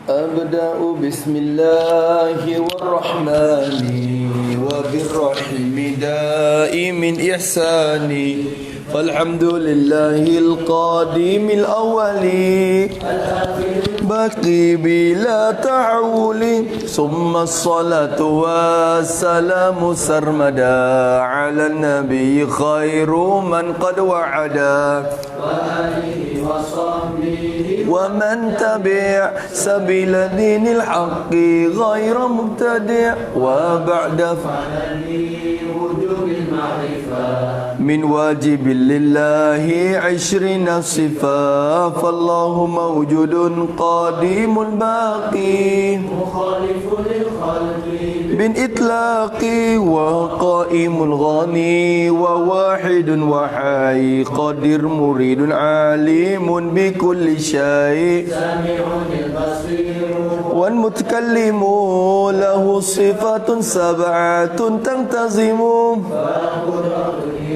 أبدأ بسم الله والرحمن وبالرحيم دائم إحساني فالحمد لله القادم الأول باقي بلا تعول ثم الصلاة والسلام سرمدا على النبي خير من قد وعدا وآله وصحبه ومن تبع سبيل دين الحق غير مبتدع وبعد من واجب لله 20 صفة فالله موجود قديم باقي مخالف للخلق بالإطلاق وقائم الغني وواحد وحي قدير مريد عالم بكل شيء سامع البصير والمتكلم له صفات سبعة تنتظم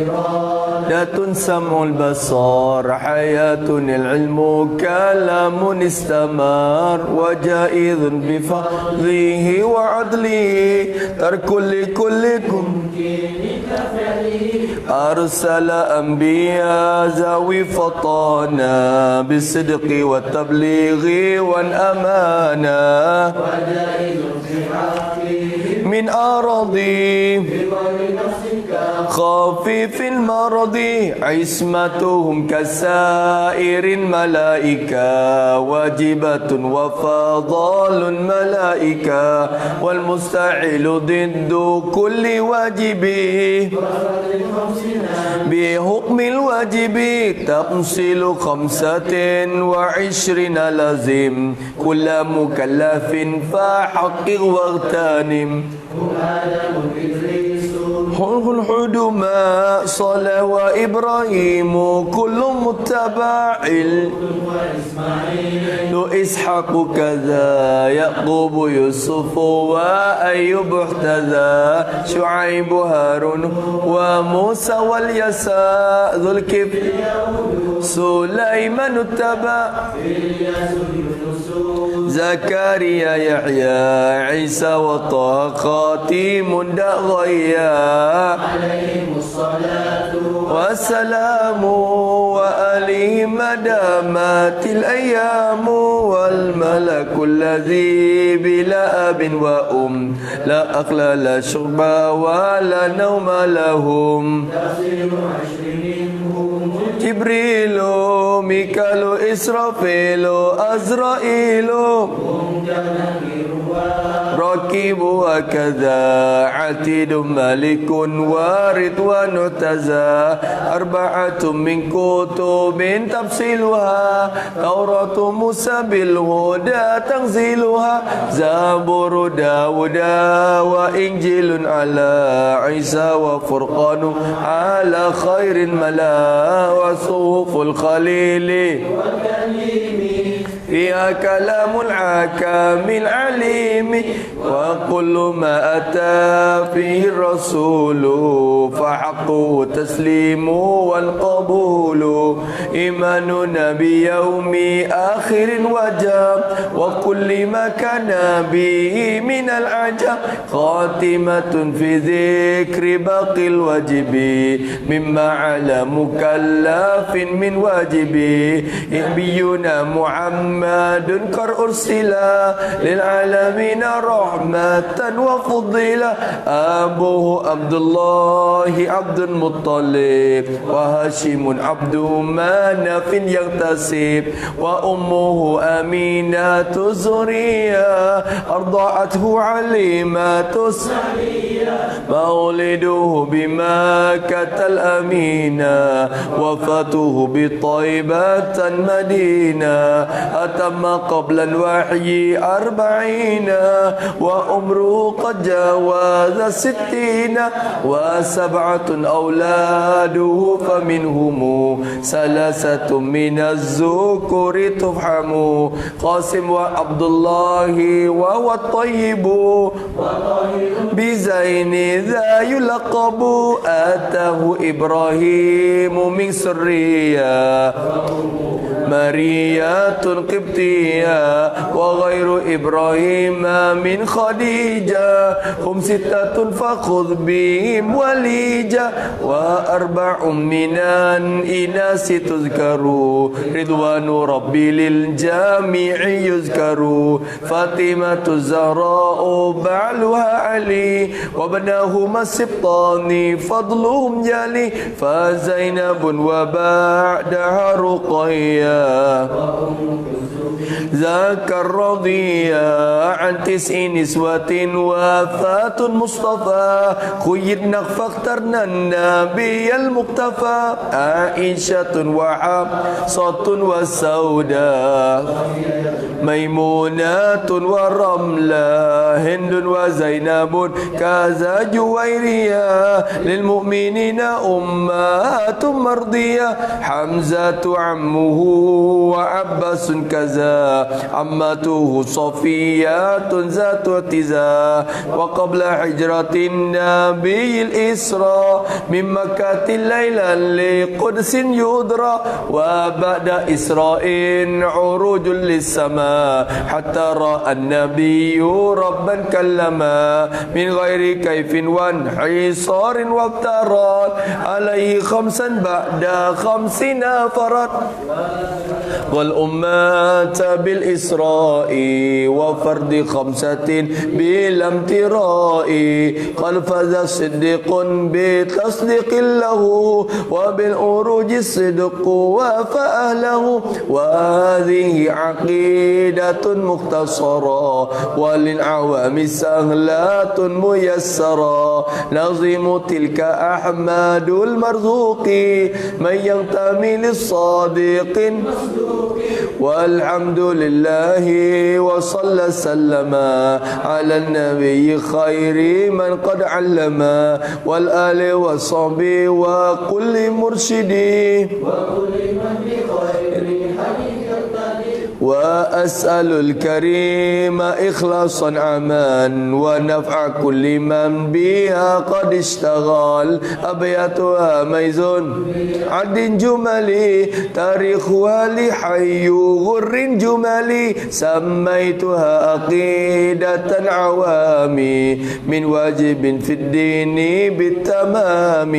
إرادة سمع البصر حياة العلم كلام استمر وجائز بفضله وعدله ترك لكلكم أرسل أنبياء ذوي فطانا بالصدق والتبليغ والأمانة من أراضي خفيف المرض عصمتهم كسائر الملائكة واجبة وفضال الملائكة والمستحيل ضد كل واجب بحكم الواجب تفصيل 25 لازم كل مكلف فحقق واغتنم حلق الحدما صلى وإبراهيم كل متبع إسحاق كذا يعقوب يوسف وأيوب احتذى شعيب هارون وموسى واليساء ذو الكفل سليمان اتبع زكريا يحيى عيسى وطه خاتم دغيا عليهم الصلاة والسلام وآلهم دامت الأيام والملك الذي بلا أب وأم لا أكل لا شرب ولا نوم لهم جبريل ميكال إسرافيل أزرائيل ركيب وكذا عتيد ملك ورضوان تزا 4 من كتب تفصيلها توراة موسى بالهدى تنزيلها زبور داود وإنجيل على عيسى وفرقان على خير الملا وصوف الخليل فيها كلام الحكام العليم وكل ما أتى فيه الرسول فحقه تسليم والقبول إيماننا بيوم آخر وجب وكل ما كان به من العجب خاتمة في ذكر باقي الواجب مما على مكلف من واجب نبينا محمد قد أرسل للعالمين رحمة وفضيلة أبوه عبد الله عبد المطلب وهاشم عبد مناف يغتسب وأمه أمينة زرية أرضعته عليمة مولده بمكة الأمينة وفاته بطيبة المدينة أتم قبل الوحي 40 وعمره قد جاوز 60 و7 أولاده فمنهم 3 من الذكور تفحم قاسم وعبد الله وهو الطيب بزين ذا يلقب أتاه إبراهيم من سرية مرية قبطية وغير إبراهيم من خديجة هم 6 فخذ بهم وليجة و4 من الإناث تذكر رضوان ربي للجميع يذكر فاطمة الزهراء بعلها علي وابناهما السبطان فضلهم جلي فزينب وبعدها رقية ذاك الرضية عن 9 نسوة وفاة المصطفى خيرنا فاخترنا النبي المقتفى عائشة وحفصة وسوداء ميمونة ورملة هند وزينب كذا جويرية للمؤمنين أمهات مرضية حمزة عمه وعباس كذا عمته صفية ذات اعتزاء وقبل هجرة النبي الإسراء من مكة ليلا لقدس يدرى وبعد إسراء عروج للسماء حتى رأى النبي ربا كلما من غير كيف وانحصار وافترض عليه 5 بعد 50 فرد والأمة بالإسراء وفرد 5 بلا امتراء قال فاز صديق بتصديق له وبالأروج الصدق وفأهله وهذه عقيدة مختصرة وللعوام سهلة ميسرة نظم تلك أحمد المرزوق من ينتمي للصادق والحمد لله وصلى سلم على النبي خير من قد علم والآل والصحب وكل مرشد وأسأل الكريم إخلاصا عمان ونفع كل من بها قد اشتغل أبياتها ميزون عد جملي تاريخها لحي غر جملي سميتها عقيدة عوامي من واجب في الدين بالتمام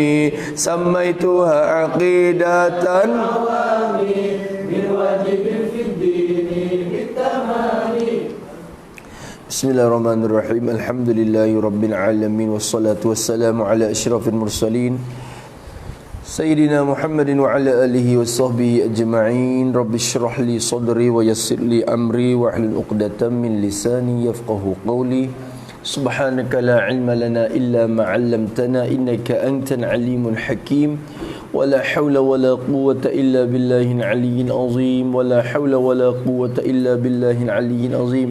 سميتها عقيدة عوامي من واجب في الدين بالتمام بسم الله الرحمن الرحيم الحمد لله رب العالمين والصلاة والسلام على أشرف المرسلين سيدنا محمد وعلى آله وصحبه أجمعين رب اشرح لي صدري ويسر لي أمري واحلل عقدة من لساني يفقه قولي سبحانك لا علم لنا إلا ما علمتنا إنك أنت العليم الحكيم ولا حول ولا قوة إلا بالله العلي العظيم ولا حول ولا قوة إلا بالله العلي العظيم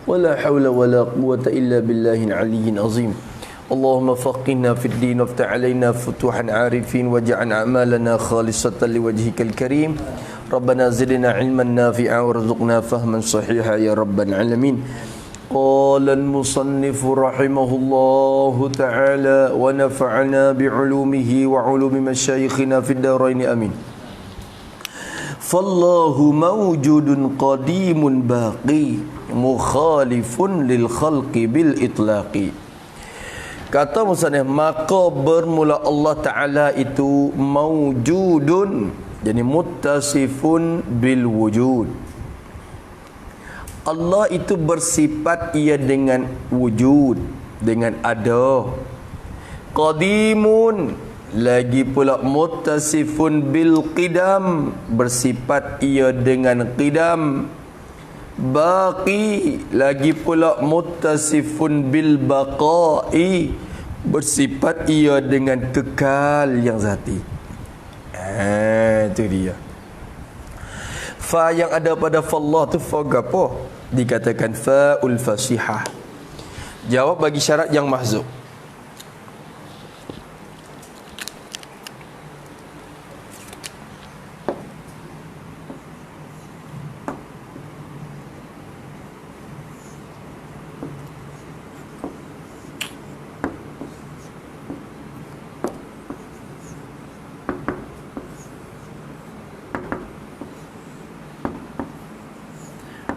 ولا حول ولا قوة إلا بالله العلي العظيم اللهم فقهنا في الدين وافتح علينا فتوحا عارفين واجعل أعمالنا خالصة لوجهك الكريم ربنا زدنا علما نافعا وارزقنا فهما صحيحا يا رب العالمين قال المصنف رحمه الله تعالى ونفعنا بعلومه وعلوم مشايخنا في الدارين آمين فالله موجود قديم باقي مخالف للخلق بالإطلاق. Kata musannif, maka bermula Allah Ta'ala itu mawjudun, jadi muttasifun bil wujud. Allah itu bersifat ia dengan wujud, dengan ada. Qadimun, lagi pula muttasifun bil qidam, bersifat ia dengan qidam. Baqi, lagi pula muttasifun bil baqai, bersifat ia dengan kekal yang zati. Itu dia. Fa yang ada pada fallah tu fa gapo? Dikatakan faul fasihah. Jawab bagi syarat yang mahzuf.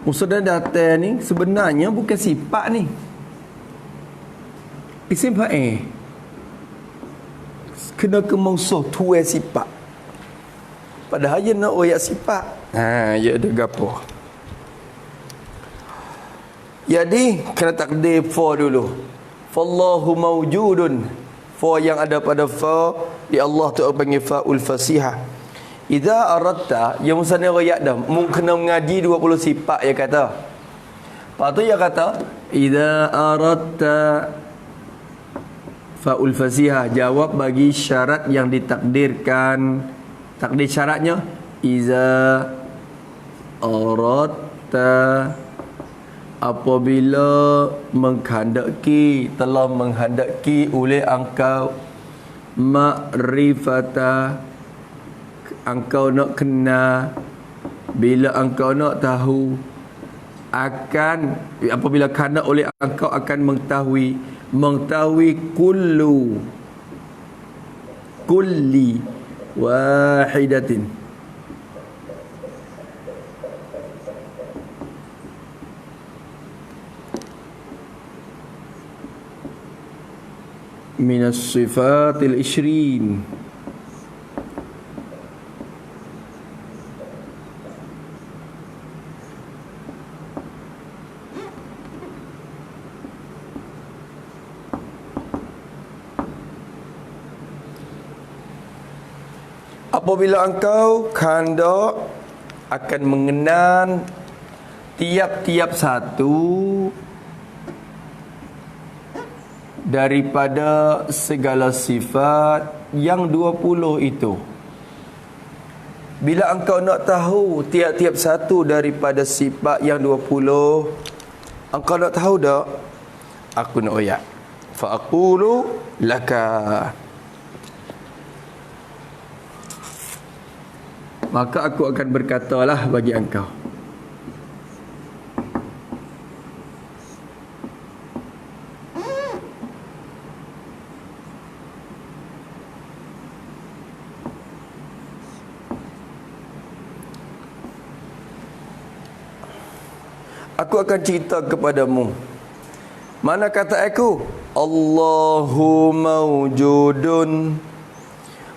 Maksudnya data ni sebenarnya bukan sifat ni. Isim fa'il. Kena ke mausuh tuai sifat. Padahal dia nak royak sifat. Ya ada gapo. Jadi kena takdir fa dulu. Fallahu mawjudun. Fa yang ada pada fa di Allah tu panggil faul fasihah. Idza aradta yang musana royak dah. Kena mengaji 20 sifat dia kata. Lepas tu dia kata idza aradta faul fasihah, jawab bagi syarat yang ditakdirkan. Takdir syaratnya iza aradta, apabila telah menghendaki oleh engkau ma'rifata, engkau nak kenal, bila engkau nak tahu akan, apabila hendak oleh engkau akan mengetahui kulli wahidatin minas sifatil ishrin. Apabila engkau hendak akan mengenal tiap-tiap satu daripada segala sifat yang 20 itu. Bila engkau nak tahu tiap-tiap satu daripada sifat yang 20, engkau nak tahu tak? Aku nak ayat. Fa aqulu laka, maka aku akan berkatalah bagi engkau. Aku akan cerita kepadamu. Mana kata aku? Allahu mawjudun.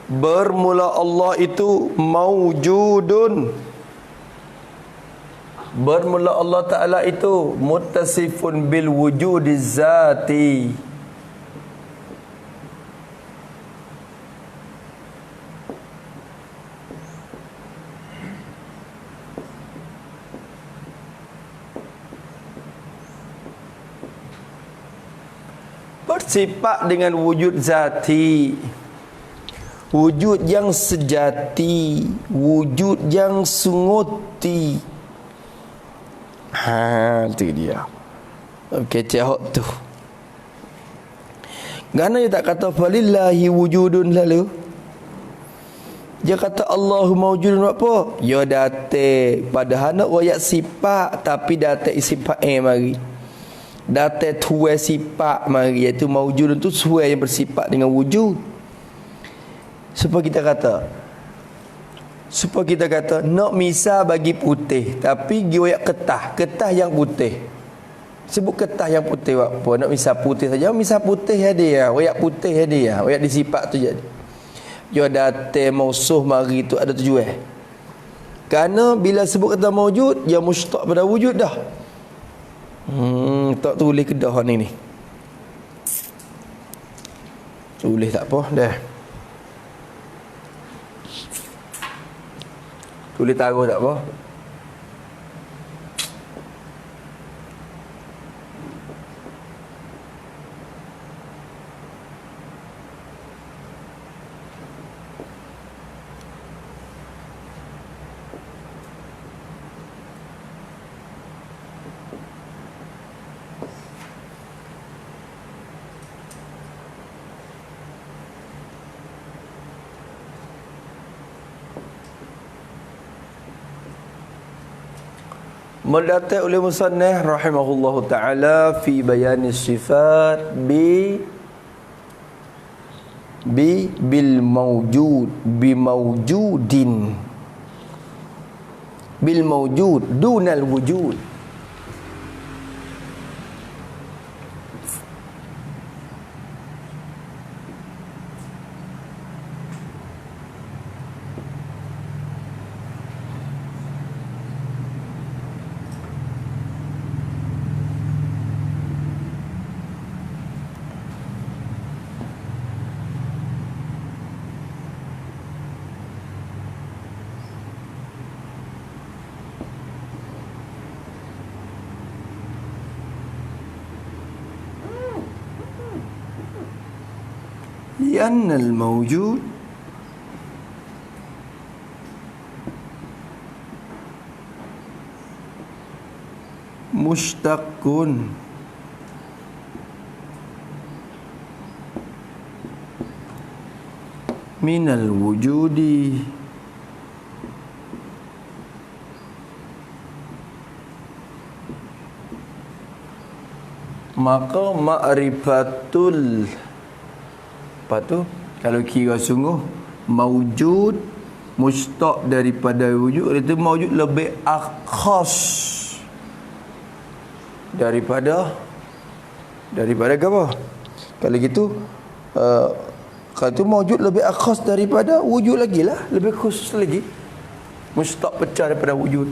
Bermula Allah itu mawjudun. Bermula Allah Ta'ala itu muttasifun bil wujudiz zati. Bersifat dengan wujud zati, wujud yang sejati, wujud yang sunguti. Itu dia. Kecek hok tu. Gana dia tak kata falillahi wujudun lalu. Dia kata Allahu mawjudun apa? Ya date. Padahal nak royak sifat, tapi date isim fa'il mari. Date tuai sifat mari, iaitu mawjudun tu suai yang bersifat dengan wujud. Supaya kita kata nak misal bagi putih, tapi gioyak ketah yang putih. Sebut ketah yang putih apa? Nak misal putih saja, misal putih ada ya, royak putih ada ya, royak disifat tu jadi. Yo date mausuh mari tu ada tujuan. Kerana bila sebut kata mawjud, dia mustaq pada wujud dah. Tak tulis kedah ni. Tulis tak apa dah. Tulis taruh tak apa. Mendatai oleh musannif rahimahullahu ta'ala fi bayani sifat bil mawjud bi mawjudin bil mawjud dunal wujud. لأن الموجود مشتق من الوجود maka ma'rifatul apa tu kalau kira sungguh maujud mustaq daripada wujud itu maujud lebih akhas daripada apa kalau gitu kalau tu maujud lebih akhas daripada wujud lagi lah, lebih khusus lagi, mustaq pecah daripada wujud.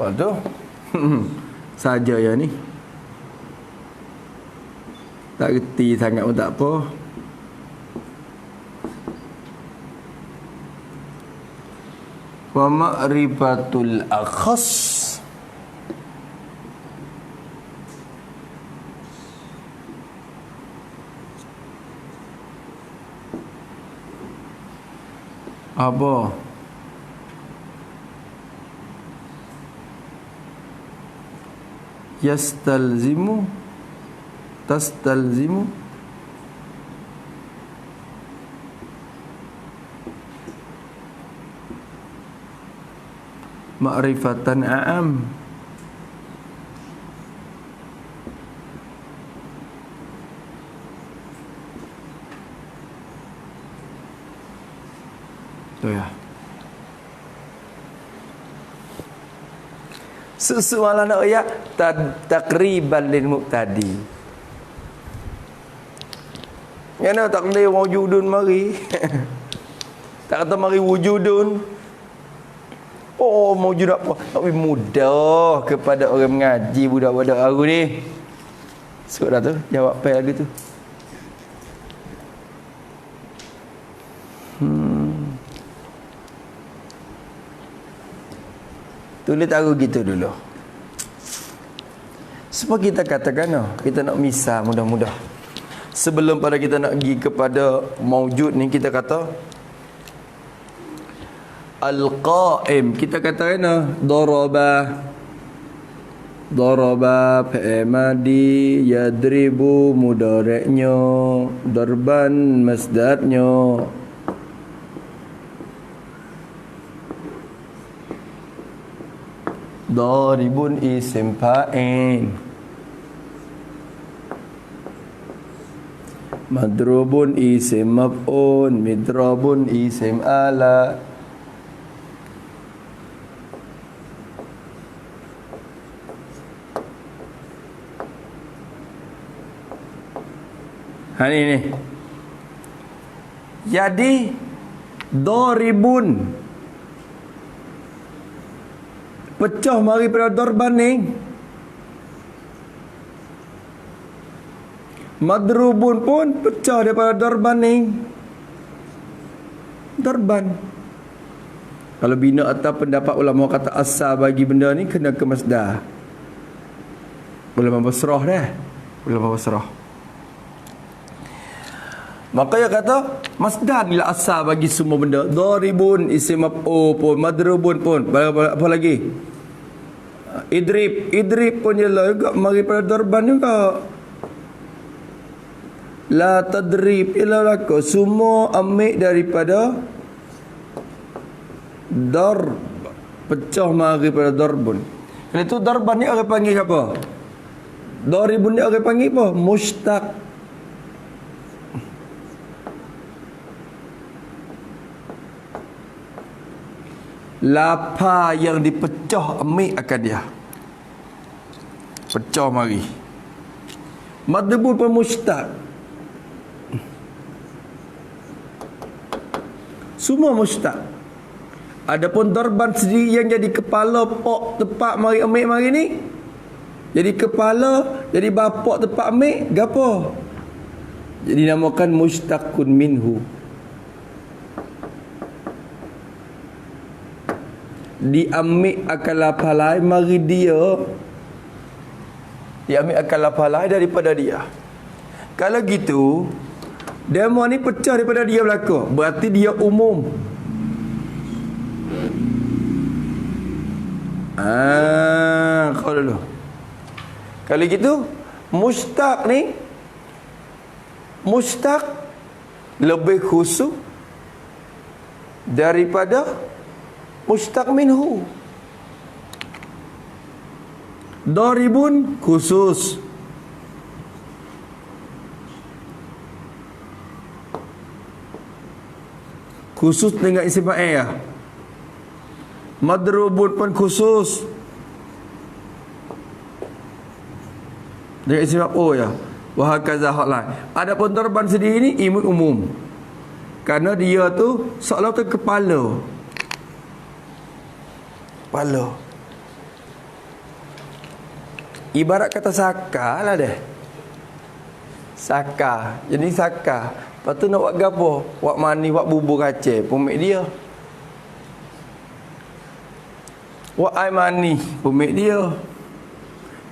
Lepas tu saja ya ni tak reti sangat pun tak apa. Wa ma'rifatul akhas apa yastalzimu tastalzimu ma'rifatan a'am tu ya. Soalan nak ayat takriban lil muqtadi. Yana takdir wujudun mari. Tak kata mari wujudun. Oh wujud apa? Tapi mudah kepada orang mengaji budak-budak baru ni. Sudah tu jawab apa lagi tu? Tulis taruh gitu dulu. Supaya kita katakan kita nak misal mudah-mudah. Sebelum pada kita nak pergi kepada maujud ni kita kata al-qa'im. Kita katakan daraba fi'il madi, yadribu mudhari'nya, darban masdarnya. Daribun isim fa'il, madrubun isim maf'un, midrabun isim ala. Ini. Jadi daribun pecah mari pada darban ni. Madrubun pun pecah daripada darban ni. Darban. Kalau bina atas pendapat ulama kata asal bagi benda ni kena ke masdar. Ulama Basrah dah. Ulama Basrah. Maka dia kata masdar ni lah asal bagi semua benda. Daribun isim maf'ul pun, madrubun pun, apa lagi? Idrib pun jelas juga mari pada darban juga. La tadrib illa laka, semua ambil daripada darb, pecah mari pada darbun. Kalau itu darban ni orang panggil apa? Daribun ni orang panggil apa? Mushtaq. Lapa yang dipecah ambil akan dia. Pecah mari. Madrubun pun mushtaq. Semua mushtaq. Adapun darban sendiri yang jadi kepala pok tepat mari ambil mari ni. Jadi kepala, jadi bapak tepat ambil gapo? dinamakan mushtaqun minhu. Diambil akal lafaz lain mari dia. Diambil akal lafaz lain daripada dia. Kalau gitu, demo ni pecah daripada dia belaka. Berarti dia umum. Kau dulu. Kalau gitu, mushtaq ni lebih khusus daripada mushtaq minhu. Daribun khusus, dengan isim fa'il. Madrubun pun khusus dengan isim maf'ul ya. Wa hakaza hal lain. Adapun darban sendiri ni ilmu umum. Karena dia tu seolah tu kepala. Ibarat kata saka lah deh. Saka. Jadi saka. Lepas tu nak buat gapo? Buat mani, buat bubur kacang. Pemik dia. Buat air mani. Pemik dia.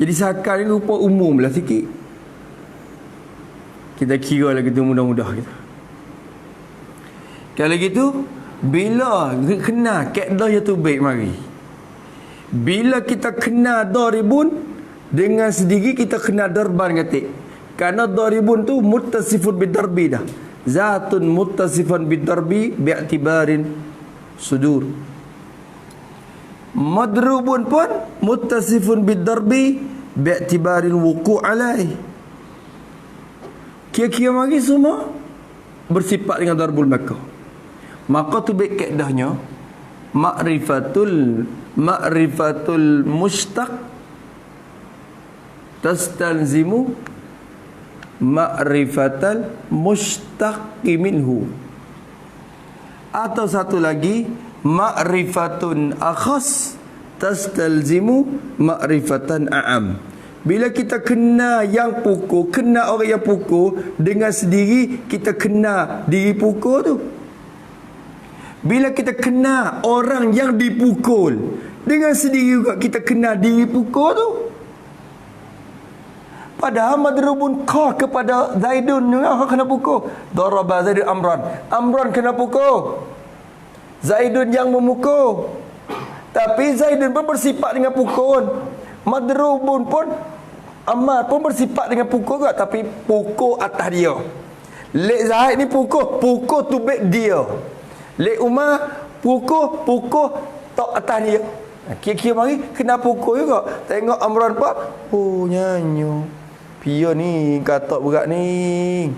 Jadi saka ni rupa umum lah sikit. Kita kira lah kita mudah-mudah kita. Kalau gitu, bila kena kaedah yang tu baik mari. Bila kita kena daribun, dengan sendiri kita kena darban katik. Kerana daribun tu muttasifun bidarbi dah. Zatun muttasifan bidarbi bi'tibarin sudur. Madrubun pun muttasifun bidarbi bi'tibarin wuku' alaih. Kira-kira mari semua bersifat dengan darbul makkah. Maka tu baik kaedahnya ma'rifatul mushtaq tastalzimu ma'rifatal mushtaqi minhu. Atau satu lagi ma'rifatun akhas tastalzimu ma'rifatan a'am. Bila kita kena yang pukul, kena orang yang pukul, dengan sendiri kita kena diri pukul tu. Bila kita kena orang yang dipukul, dengan sendiri juga kita kena diri pukul tu. Padahal madrubun qah kepada Zaidun juga kena pukul. Daraba Zaidun Amran. Amran kena pukul. Zaidun yang memukul. Tapi Zaidun pun bersifat dengan pukul. Madrubun pun Ammar pun bersifat dengan pukul juga, tapi pukul atas dia. Lek Zaid ni pukul tu baik dia. Lek Umar pukul tok atas dia. Kira-kira mari kena pukul juga. Tengok Amran pak, oh nyanyo. Pia ni katak berat ni.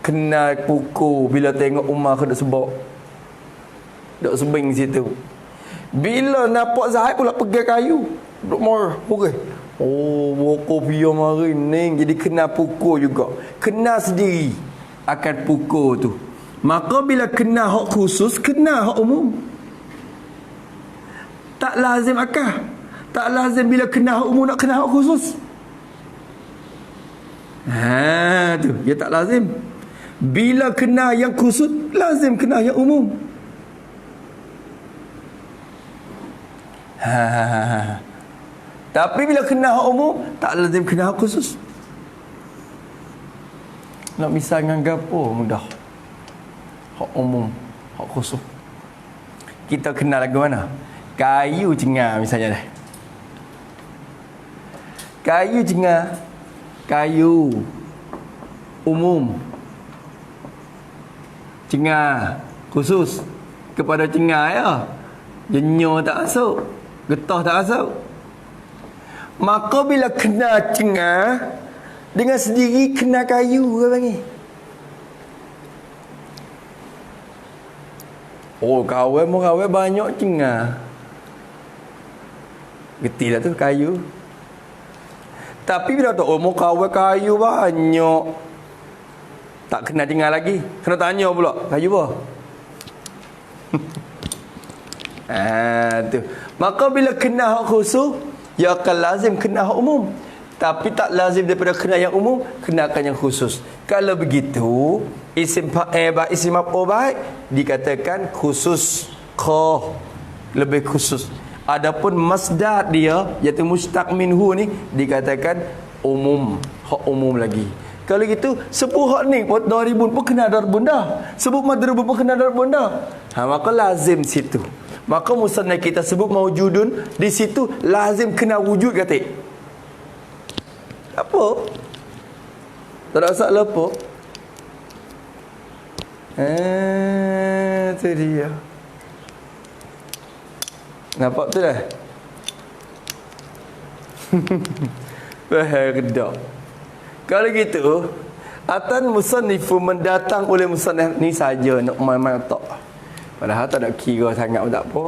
Kena pukul bila tengok Umar ke dak sebab. Dak sebing situ. Bila nampak Zaid pula pegang kayu, duk marah, pukul. Oh, pukul pia mari ni, jadi kena pukul juga. Kena sendiri akan pukul tu. Maka bila kena hak khusus, kena hak umum. Tak lazim akal. Tak lazim bila kena hak umum nak kena hak khusus. Tu, dia tak lazim. Bila kena yang khusus, lazim kena yang umum. Tapi bila kena hak umum, tak lazim kena hak khusus. Nak misal dengan gapo mudah. Hak umum, hak khusus. Kita kenal lagu mana? Kayu cengar misalnya dah. Kayu cengar. Kayu umum. Cengar khusus kepada cengar ya. Jenyo tak masuk, getah tak masuk. Maka bila kena cengar, dengan sendiri kena kayu orang panggil. Oh, kawan banyak cengar. Getilah tu kayu. Tapi bila tu mau kawan kayu banyak, tak kena cengar lagi. Kena tanya pula, kayu apa? Tu. Maka bila kena hak khusus, ya akan lazim kena hak umum. Tapi tak lazim daripada kenal yang umum, kenalkan yang khusus. Kalau begitu, isim fa'il baik, isim maf'ul baik dikatakan khusus, kha, lebih khusus. Adapun masdar dia iaitu mustaq minhu ni dikatakan umum, hak umum lagi. Kalau gitu sebut hak ni pun daribun pun kena darbun dah. Sebut madrubun pun kena darbun dah. Maka lazim situ. Maka musannaf kita sebut maujudun di situ lazim kena wujud kata. Apa? Tak ada masalah apa? Itu dia. Nampak tu dah? Bahaya. Kalau gitu, atan musannifu mendatang oleh musannif ni saja nak main-main tak. Padahal tak nak kira sangat pun tak apa.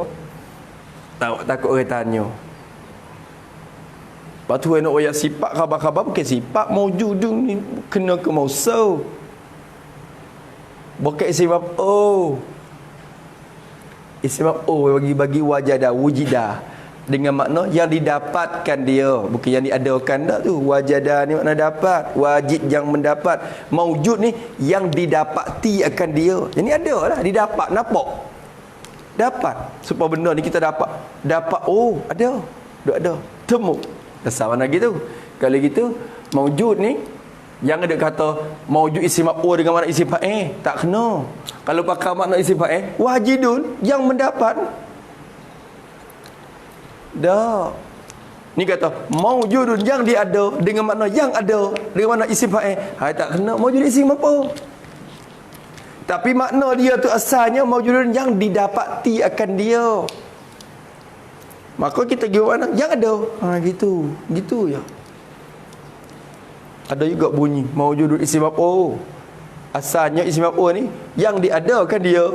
Takut orang tanya. Lepas tu nak ayat sifat khabar-khabar bukan sifat maujudun ni kena ke mausuf. Bukan isim maf'ul. Isim maf'ul bagi wajada wujida dengan makna yang didapatkan dia, bukan yang diadakan dak tu. Wajada ni makna dapat, wajid yang mendapat, maujud ni yang didapati akan dia. Jadi ada lah didapat, nampak. Dapat. Supaya benda ni kita dapat. Oh, ada. Ada. Temu. Dasar mana gitu. Kalau gitu maujud ni yang ada kata maujud isim maf'ul dengan makna isim fa'il tak kena. Kalau pakai makna isim fa'il wajidun yang mendapat. Dah. Ni kata maujudun yang diada dengan makna yang ada dengan makna isim fa'il. Hai tak kena maujud isim maf'ul. Tapi makna dia tu asalnya maujudun yang didapati akan dia. Maka kita pergi mana? Yang ada. Gitu. Gitu ya. Ada juga bunyi maujudul isim maf'ul. Asalnya isim maf'ul ni yang diadakan dia.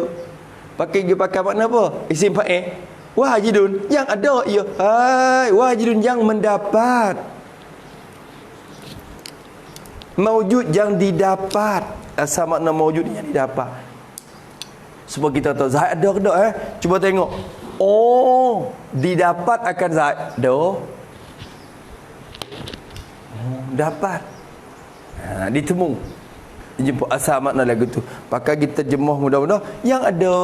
Pakai makna apa? Isim fa'il. Wajidun yang ada ia. Hai, wajidun yang mendapat. Maujud yang didapat. Asal makna maujud yang didapat. Supaya kita tahu Zaid ada ke tak Cuba tengok. Oh, didapat akan Zaid. Dapat. Ditemu. Jemput asal makna lagu tu. Pakai kita terjemah mudah-mudah yang ada.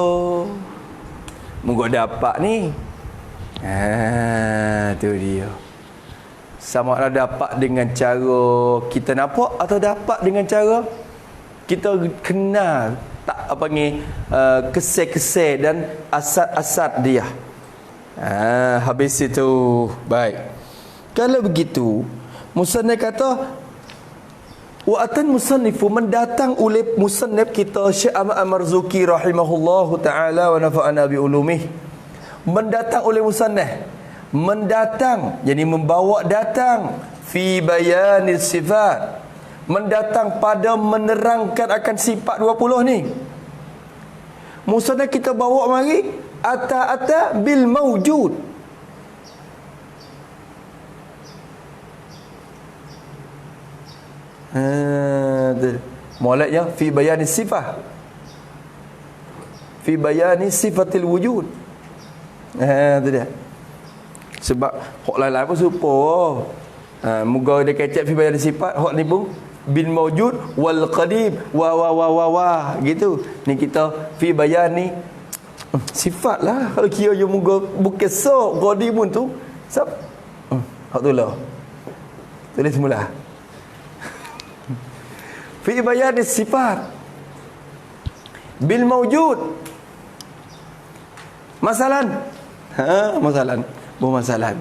Moga dapat ni. Tu dia. Sama ada dapat dengan cara kita nampak atau dapat dengan cara kita kenal tak apa ni keseh-keseh dan asad-asad dia. Habis itu baik. Kalau begitu musannif kata wa atan musannifu mendatang oleh musannif kita Syekh Ahmad Al-Marzuki rahimahullahu taala wa nafa'ana bi ulumih. Mendatang oleh musannif. Mendatang jadi membawa datang fi bayanis sifat. Mendatang pada menerangkan akan sifat 20 ni. Musannaf kita bawa mari ata bil maujud. Mulanya fi bayani sifah. Fi bayani sifatil wujud. Tu dia. Sebab hak lain-lain pun serupa. Moga dia kecap fi bayani sifat, hak ni pun bil maujud wal qadim wa gitu. Ni kita fi bayani sifat lah. Kalau kira je moga bukan sok qadimun tu. Sab. Hak tu lah. Tulis semula. Fi bayani sifat bil maujud. Masalan. Masalan. Bermasalan.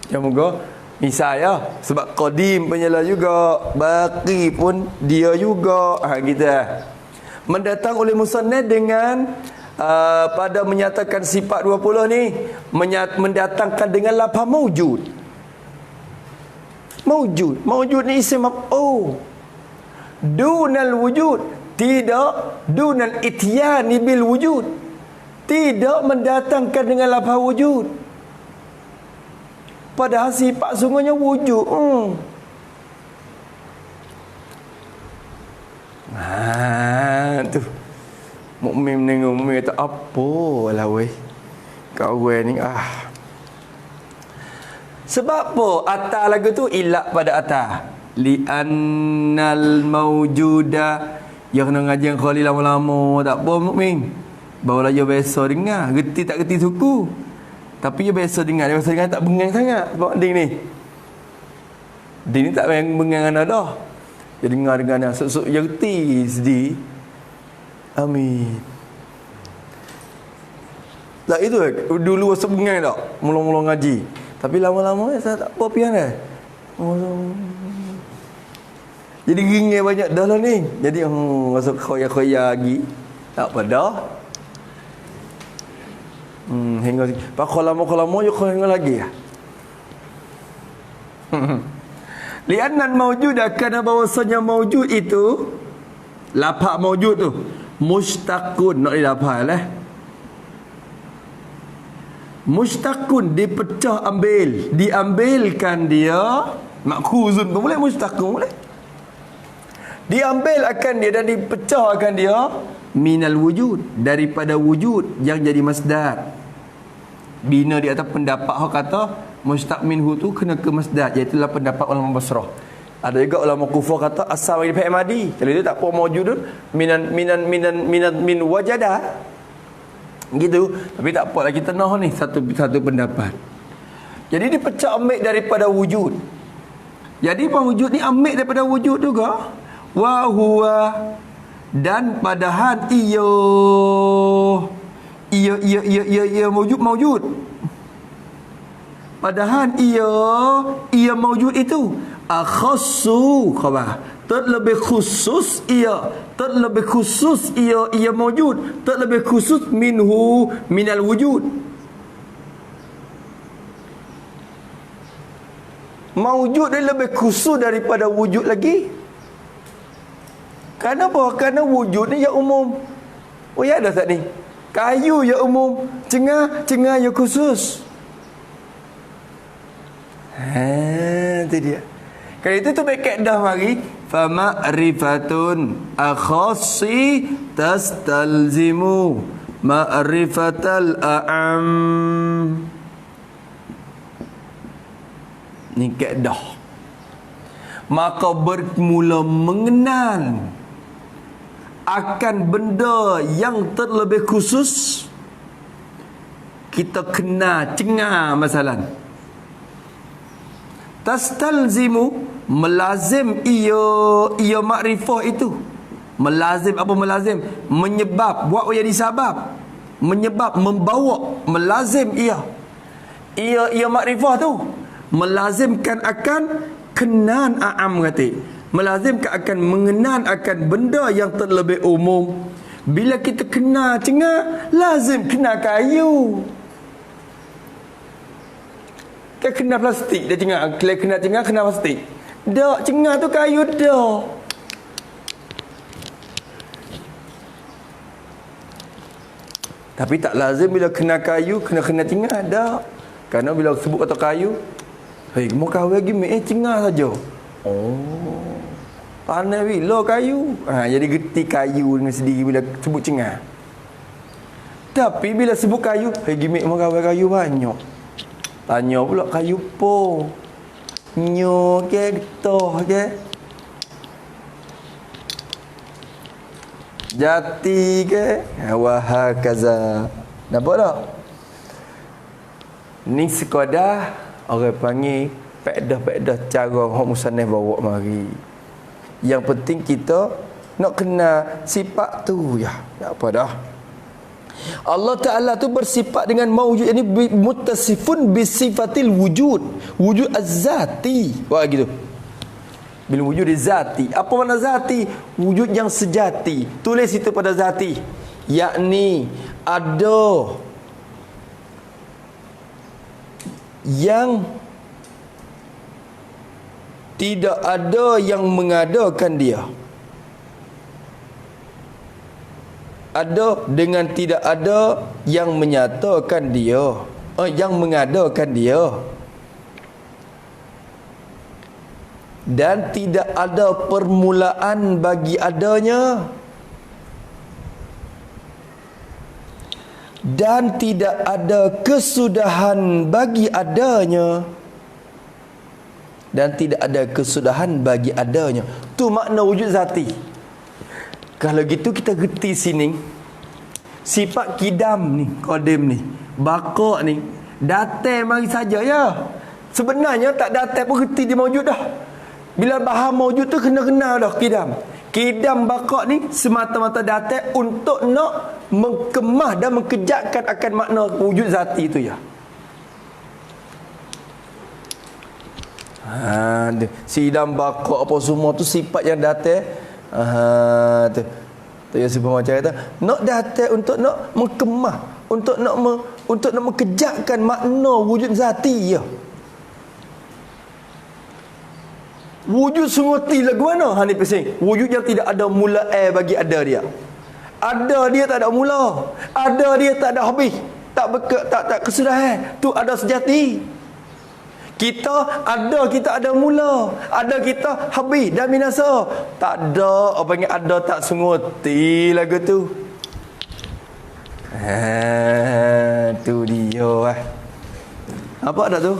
Ya moga misalnya sebab qadim penyala juga, baqi pun dia juga. Gitu. Mendatang oleh musannaf dengan pada menyatakan sifat 20 ni mendatangkan dengan lafaz maujud. Maujud ni isim maf'ul. Dunal wujud, tidak dunal ityani bil wujud. Tidak mendatangkan dengan lafaz wujud. Padahal sifat sungguhnya wujud. Tu. Mukmin menengok, mukmin kata apalah weh. Kawan ni Sebab apa atas lagu tu ilak pada atas? Li'annal mawjuda. Yang kena ngaji yang khali lama-lama tak apa mukmin. Barulah dia biasa dengar. Gerti tak gerti suku. Tapi dia biasa dengar. Dia biasa dengar tak bengang sangat. Sebab ding ni. Ding ni tak bengang dah. Dia dengar-dengar. Sok-sok dia gerti sedih. Amin. Tak itu dulu rasa bengang tak? Mula-mula ngaji. Tapi lama-lama saya tak apa pian dah. Jadi ringin banyak dah lah ni. Jadi masuk khoya-khoya lagi. Tak apa dah. Hingga pak lama-lama je hingga lagi ya. Li'annan mawjud kerana bahawasanya mawjud itu lafaz mawjud tu mustaqun nak dilafaz lah. Mustaqun dipecah ambil, diambilkan dia makhuzun pun boleh, mustaqun boleh. Diambil akan dia dan dipecah akan dia minal wujud, daripada wujud yang jadi masdar. Bina di atas pendapat hak kata mustaq minhu tu kena ke masdar, iaitu lah pendapat ulama Basrah. Ada juga ulama Kufah kata asal bagi fi'il madi. Kalau dia tak apa mawjudun min wajada. Gitu. Tapi tak apalah kita nah ni satu pendapat. Jadi dipecah ambil daripada wujud. Jadi wujud ni ambil daripada wujud juga. Wa huwa, dan padahal ia mawjud. Padahal ia mawjud itu akhassu khabar, terlebih khusus ia mawjud, terlebih khusus minal wujud. Mawjud dia lebih khusus daripada wujud lagi. Kenapa? Kerana wujud ni yang umum. Oh ya dah tak ni. Kayu yang umum, cengah yang khusus. Itu dia. Kalau itu tu baik kaedah mari fa ma'rifatun akhassi tastalzimu ma'rifatal a'am. Ni kaedah. Maka bermula mengenal akan benda yang terlebih khusus, kita kena cengah masalah. Tastalzimu, melazim ia makrifah itu. Melazim apa melazim? Menyebab, buat jadi sabab. Menyebab, membawa, melazim ia makrifah tu melazimkan akan kenan a'am kata. Melazimkan akan mengenal akan benda yang terlebih umum. Bila kita kena cengah, lazim kena kayu. Kan kena plastik dia cengah. Kalau kena cengah, kena plastik. Dak, cengah tu kayu dak. Tapi tak lazim bila kena kayu, kena cengah dak. Kerana bila sebut kata kayu, hei, mau kahwin lagi cengah saja. Oh, pandai bila kayu. Jadi gerti kayu dengan sendiri bila sebut cengah. Tapi bila sebut kayu, hei, gimik mau kahwin kayu banyak. Tanya pula kayu po. Nyo ke getah ke? Jati ke? Wah kaza. Nampak tak? Ni sekadar orang panggil faedah-faedah cara hak musannaf bawa mari. Yang penting kita nak kena sifat tu ya. Tak apa dah. Allah Ta'ala tu bersifat dengan mawjud, ini muttasifun bisifatil wujud, wujud az-zati. Wah gitu. Bila wujud zati, apa makna zati? Wujud yang sejati. Tulis itu pada zati. Yakni ada yang tidak ada yang mengadakan dia. Ada dengan tidak ada yang menyatakan dia, yang mengadakan dia. Dan tidak ada permulaan bagi adanya. dan tidak ada kesudahan bagi adanya, dan tidak ada kesudahan bagi adanya. Tu makna wujud zati. Kalau gitu kita gerti sini sifat kidam ni, qadim ni, baqa ni, datang mari saja ya. Sebenarnya tak datang pun gerti dia mawujud dah. Bila bahar mawujud tu kena kenal dah kidam. Kidam baqa ni semata-mata datang untuk nak mengkemah dan menkejakkan akan makna wujud zati tu ya. Sidam baqa apa semua tu sifat yang datang. Tu ya sebab macam kata nak datang untuk nak mengkemah, untuk nak menkejakkan makna wujud zati ya. Wujud sunguti lagu mana? Ni pesing. Wujud yang tidak ada mula bagi ada dia. Ada dia tak ada mula. Ada dia tak ada habis. Tak kesudahan. Tu ada sejati. Kita ada mula. Ada kita habis dan binasa. Tak ada apa panggil ada tak sunguti lagu tu. Tu dia Apa ada tu?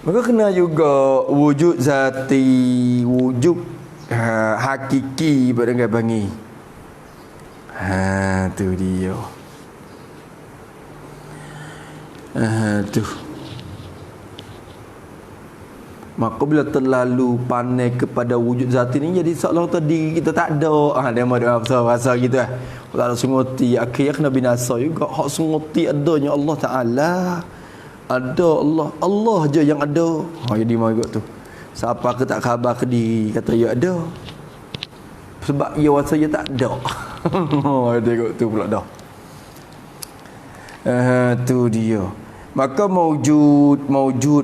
Maka kena juga wujud zati, wujud hakiki pada dengan bangi. Tu dia. Tu. Maka bila terlalu pandai kepada wujud zati ni, jadi seolah tadi kita tak ada. Dia mahu rasa gitu Kalau ada sunguti, akhirnya kena binasa juga. Hak sunguti adanya Allah Ta'ala. Ada Allah je yang ada. Jadi mau ikut tu. Siapa ke tak khabar ke diri kata ya ada. Sebab ia rasa dia tak ada. Tengok tu pula dah. Tu dia. Maka maujud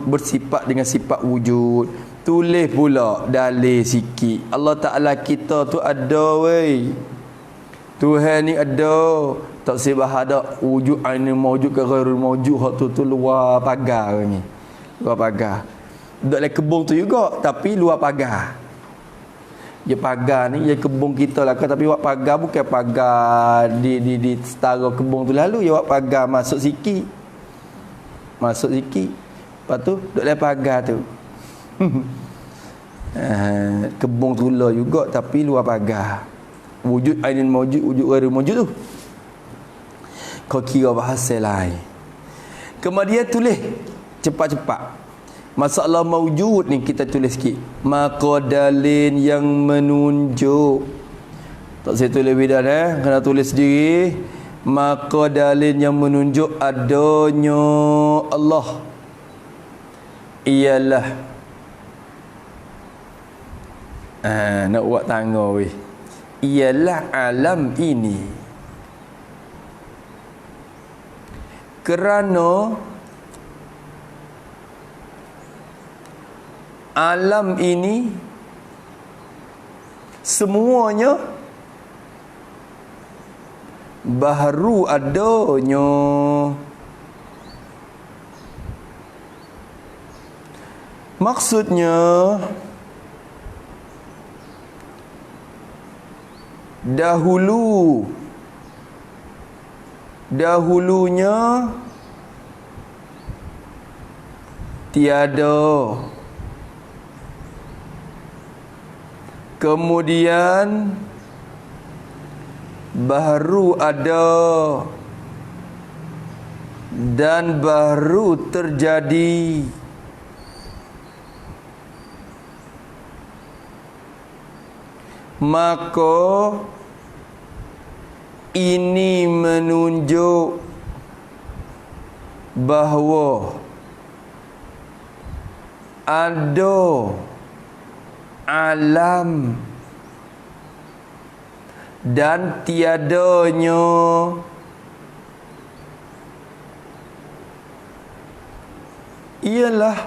bersifat dengan sifat wujud. Tulis pula dalil sikit. Allah Ta'ala kita tu ada weh. Tuhan ni ada. Tak sebab ada wujud aini maujud ke ghairul maujud. Hak tu luar pagar ni. Luar pagar. Duduk dalam kebun tu juga, tapi luar pagar. Dia pagar ni, dia kebun kita lah. Tapi buat pagar bukan pagar di setara kebun tu lalu. Dia buat pagar masuk sikit. Lepas tu duduk dalam pagar tu. Kebun tu lah juga, tapi luar pagar. Wujud aini maujud, wujud ghairul maujud tu. Kau kira bahasa lain. Kemudian tulis cepat-cepat. Masalah maujud ni kita tulis sikit. Maka dalil yang menunjuk. Tak saya tulis bidan kena tulis sendiri. Maka dalil yang menunjuk adanya Allah ialah nak buat tangga weh. Ialah alam ini. Kerana alam ini semuanya baru adanya. Maksudnya dahulunya tiada, kemudian baru ada, dan baru terjadi. Maka ini menunjuk bahawa ada alam dan tiadanya ialah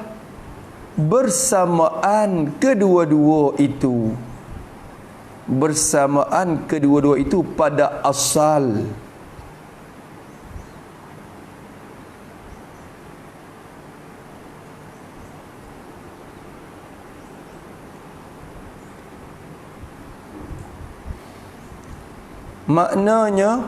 bersamaan kedua-dua itu. Bersamaan kedua-dua itu pada asal. Maknanya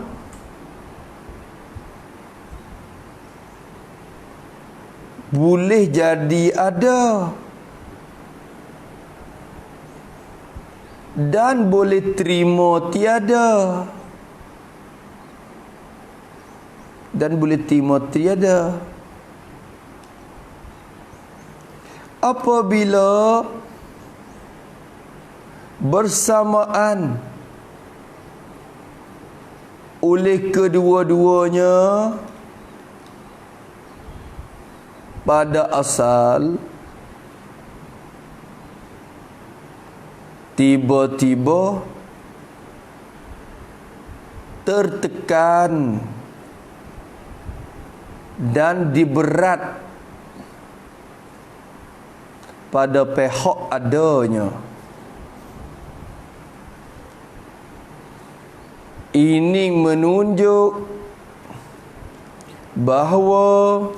boleh jadi ada dan boleh terima tiada, dan boleh terima tiada. Apabila bersamaan oleh kedua-duanya pada asal, tiba-tiba tertekan dan diberat pada pihak adanya, ini menunjuk bahawa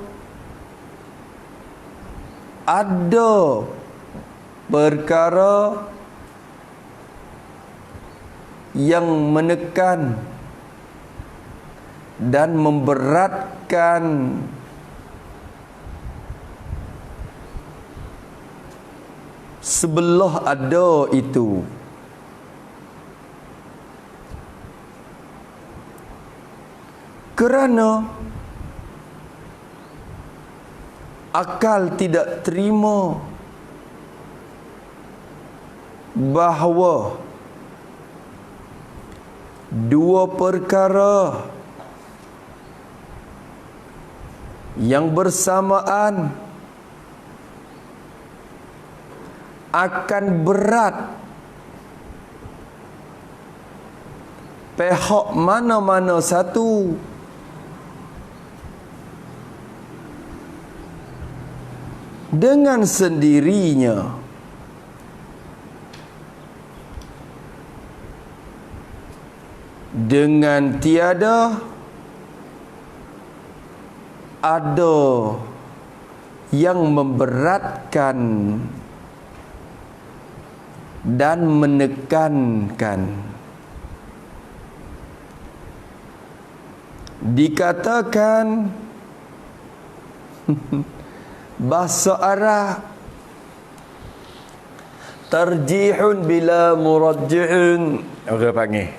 ada perkara yang menekan dan memberatkan sebelah ada itu. Kerana akal tidak terima bahawa dua perkara yang bersamaan akan berat pihak mana-mana satu. Dengan sendirinya dengan tiada ada yang memberatkan dan menekankan. Dikatakan bahasa Arab tarjihun bila murajjihun. Orang panggil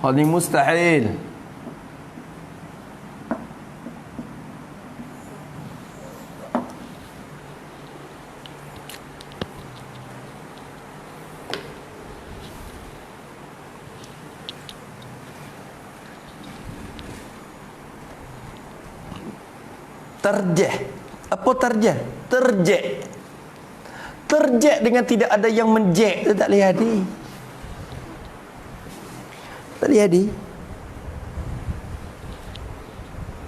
hal ni mustahil. Terjeh. Apa terjeh? Terjeh. Terjeh dengan tidak ada yang menjek tu tak boleh jadi. Tak boleh jadi.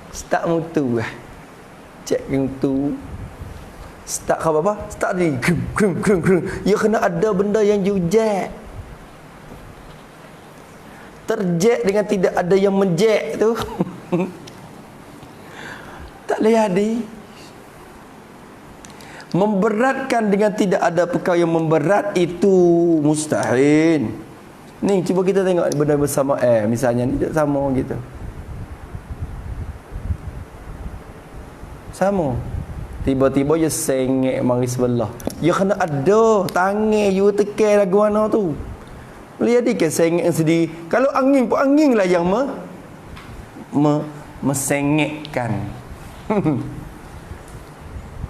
Start mutu lah. Cek mutu. Start apa? Start ni. Ya kena ada benda yang jujek. Terjek dengan tidak ada yang menjek tu. Tak boleh jadi. Memberatkan dengan tidak ada perkara yang memberat itu mustahil. Ni cuba kita tengok benda bersama misalnya ni tak sama gitu. Sama. Tiba-tiba je sengit mari sebelah. Ya kena ada tangan you tekan lagu mana tu. Boleh jadi ke sengit sendiri. Kalau angin pun angin lah yang mesengitkan.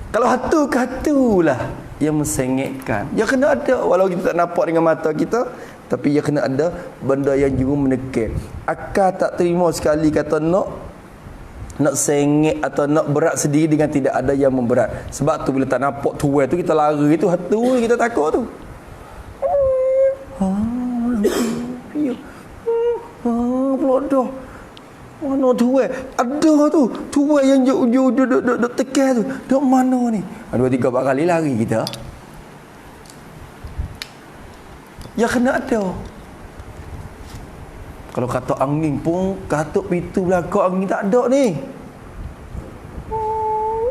Kalau hatu ke hatulah yang mesengitkan. Ya kena ada walau kita tak nampak dengan mata kita, tapi ya kena ada benda yang juga menekan. Akal tak terima sekali kata nak sengit atau nak berat sendiri dengan tidak ada yang memberat. Sebab tu bila tak nampak tuai tu kita lari tu hatu kita takut tu. Pelodoh. Mana tuai? Ada tu. Tuai yang duk tekan tu. Duk mana ni? 2, 3, 4 kali lari kita. Ya kena ada. Kalau kata angin pun, katuk pintu belakang angin tak ada ni.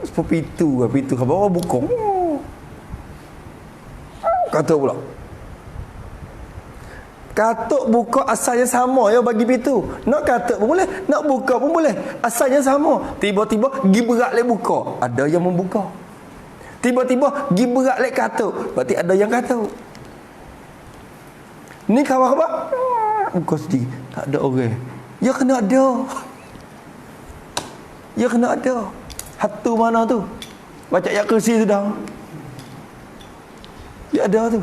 Sebab pintu apa orang buka. Katuk pula. Katuk buka asalnya sama ya bagi pintu. Nak katuk pun boleh, nak buka pun boleh. Asalnya sama. Tiba-tiba gi berat lek buka, ada yang membuka. Tiba-tiba gi berat lek katuk, berarti ada yang katuk. Ni kawan apa? Buka sendiri, tak ada orang. Ya kena ada. Ya kena ada. Hatu mana tu? Baca ayat kursi tu dah. Ya ada tu.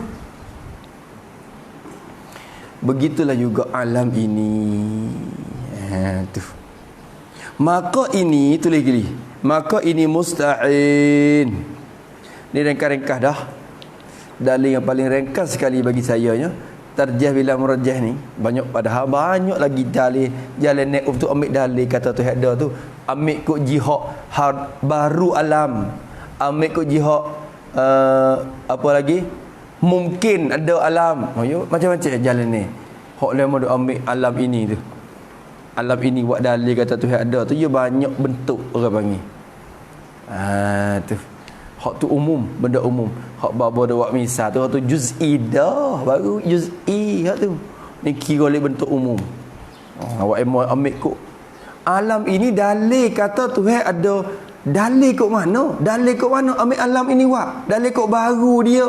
Begitulah juga alam ini. Tu. Maka ini tulis gini. Maka ini musta'in. Ni ringkas-ringkas dah. Dalil yang paling ringkas sekali bagi saya nya. Tarjih bila murajjah ni banyak, padahal banyak lagi dalil. Jalan naik untuk ambil dalil kata tu ada tu. Ambil kok jihad baru alam. Ambil kok jihad apa lagi? Mungkin ada alam. Macam-macam jalan ni. Hak lama duk ambil alam ini tu. Alam ini buat dalil kata Tuhan ada tu, dia banyak bentuk orang panggil. Tu. Hak tu umum, benda umum. Hak babo dak buat misal tu, hak tu juz'i dah, baru juz'i hak tu. Ni kira oleh bentuk umum. Awak ambil kok alam ini dalil kata Tuhan ada. Dalil kok mana? Dalil kok mana ambil alam ini wak? Dalil kok baru dia.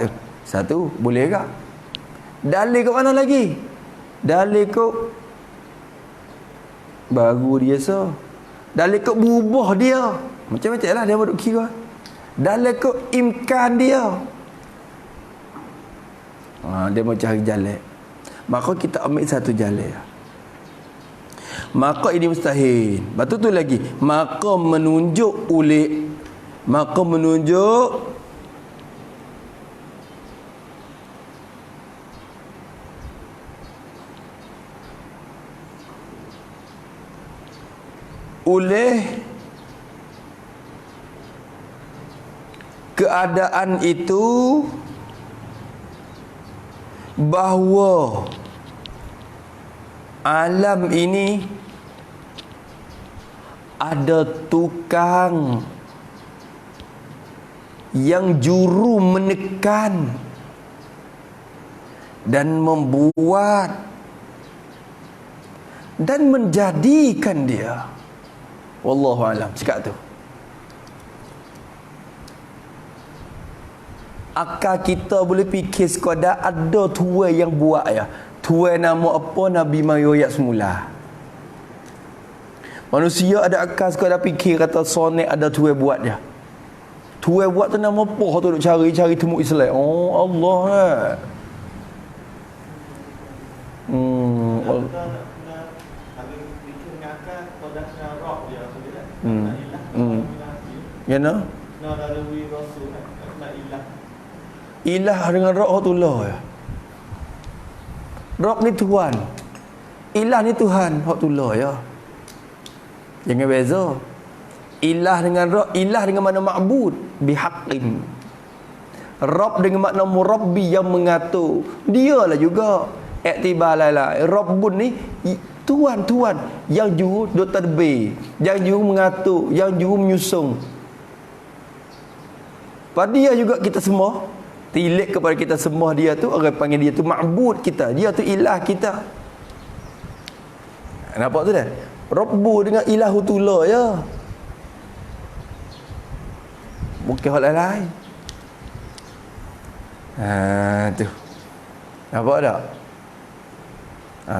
Tu. Satu, boleh tak? Dalil kok mana lagi? Dalil kok baru dia so. Dalil kok berubah dia. Macam-macam lah dia duk kira. Dalil kok imkan dia. Dia mau cari jalan. Maka kita ambil satu jalan. Maka ini mustahil. Batu tu lagi. Maka menunjuk oleh keadaan itu bahawa alam ini ada tukang yang juru menekan dan membuat dan menjadikan dia. Wallahu alam. Cakap tu. Akal kita boleh fikir sekadar ada tuan yang buat ya. Tuan nama apa Nabi Maryam semula. Manusia ada akal sekadar fikir kata sonet ada tuan buat dia. Tuan buat tu nama apa tu duk cari-cari temu Islam. Oh Allah kan. Ya no? Ilah dengan roh tu lah ya. Roh ni Tuhan. Ilah ni Tuhan, hak tu lah ya. Jangan beza. Ilah dengan roh, ilah dengan makna ma'bud bihaqqin. Rabb dengan makna murabbi yang mengatur. Dialah juga. Iktibarlah lah. Rabbun ni Tuhan yang juru duk tadbir, yang juru mengatur, yang juru menyusung. Pada dia juga kita semua tilik kepada kita semua, dia tu orang panggil dia tu ma'bud kita, dia tu ilah kita. Nampak tu dah? Rabbu dengan ilahutullah ya. Bukan hal lain. Tu. Nampak tak?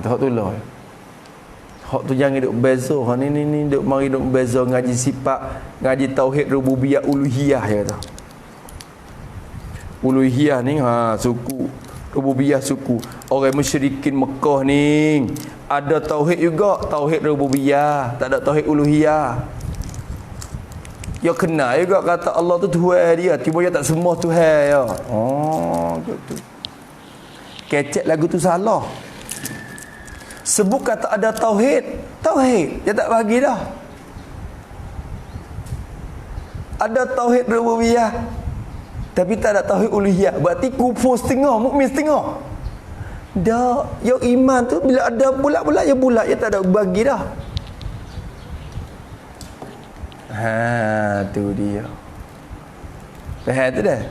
Tu hak tu lah. Hak tu jangan duk beza. Hak ni duk mari duk beza ngaji sifat, ngaji tauhid rububiyah uluhiyah ya kata. Uluhiyah ni suku, rububiyah suku. Orang musyrikin Mekah ni ada tauhid juga, tauhid rububiyah, tak ada tauhid uluhiyah. Ya kena juga kata Allah tu Tuhan dia, tiba dia tak semua Tuhan ya. Oh gitu. Kecek lagu tu salah. Sebut kata ada tauhid, dia tak bagi dah. Ada tauhid rububiyah tapi tak ada tauhid uluhiyah, berarti kufur setengah, mukmin setengah. Dak, yang iman tu bila ada bulat-bulat ya bulat, ya tak ada bagi dah. Ha, tu dia. Faham tu dah.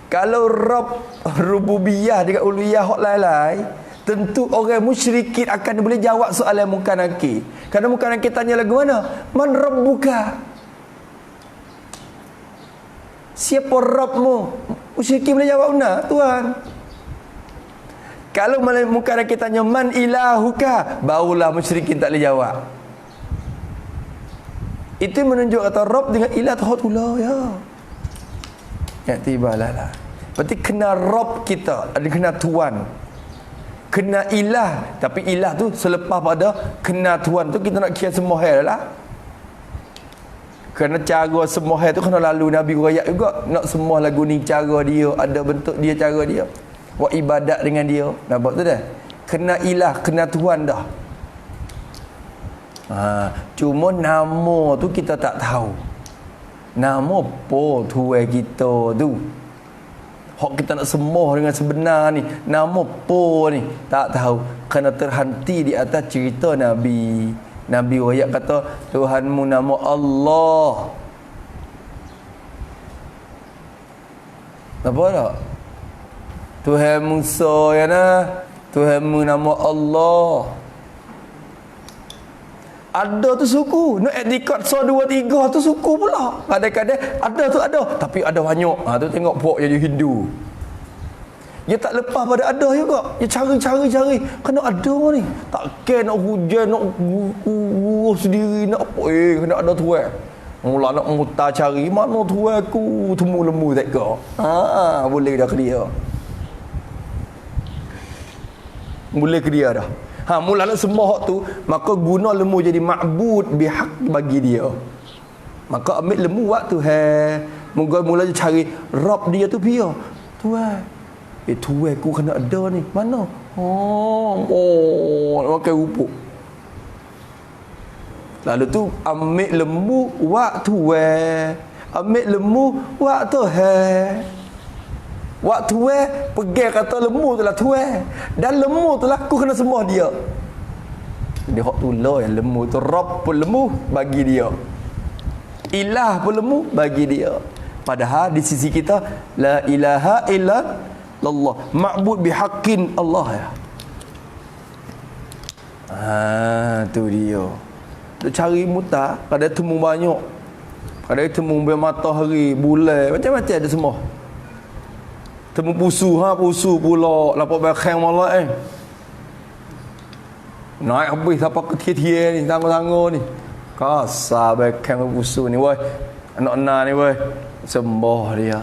Kalau Rabb rububiyah dengan uluhiyah hak lain-lain, tentu orang musyrikin akan boleh jawab soalan Munkar Nakir. Kerana Munkar Nakir tanya lagu mana? Man Rabbuka? Siapa Rabbmu? Musyrikin boleh jawab benar, Tuhan. Kalau Munkar Nakir tanya man ilahuka, barulah musyrikin tak boleh jawab. Itu menunjuk kata Rabb dengan ilah tahatullah ya. Ya tibalah lah. Berarti kena Rabb kita, ada kena Tuhan. Kena ilah, tapi ilah tu selepas pada kena Tuhan tu kita nak kira semua hal lah. Kerana cara semua hal tu kena lalu Nabi rakyat juga. Nak semua lagu ni cara dia, ada bentuk dia, cara dia. Buat ibadat dengan dia. Nampak tu dah? Kena ilah, kena Tuhan dah. Cuma nama tu kita tak tahu. Nama apa Tuhan kita tu? Hak kita nak sembah dengan sebenar ni, nama apa ni? Tak tahu. Kerana terhenti di atas cerita Nabi. Nabi wayak kata, Tuhanmu nama Allah. Apa tak? Tuhan Musa ya nah. Tuhanmu nama Allah. Ada tu suku. Nak etikat 1, 2, 3 tu suku pula. Kadang-kadang ada tu ada. Tapi ada banyak. Tu tengok puak jadi Hindu. Dia tak lepas pada ada juga. Dia cari. Kena ada ni. Tak kena nak hujan, nak urus sendiri, nak apa. Kena ada Tuhan. Mula nak mutar cari. Mana Tuhan aku? Temu lembu tak ke? Boleh dah ke dia. Boleh ke dia dah. Mula nak sembah tu, maka guna lembu jadi ma'bud bihaq bagi dia. Maka ambil lembu waktu mula cari Rabb dia tu pia. Tuhan. Tuhan aku kena ada ni. Mana? Nak makan rupuk. Lalu tu ambil lembu waktu ambil lembu waktu Waktu pergi kata lembu tu lah Tuhan. Dan lembu tu lah aku kena sembah dia. Dia hak tu lah yang lembu tu. Rabb pun lembu bagi dia. Ilah pun lembu bagi dia. Padahal di sisi kita la ilaha illa Allah. Ma'bud bihaqqin Allah ya. Tu dia. Dia cari mutar, kadang temu banyak. Kadang temu matahari, bulan, macam-macam ada semua. Temu pusu pula lapor bakang malah naik habis siapa ketia-tia ni tangga-tangga ni kasar bakang pusu ni weh anak-anak ni weh sembah dia.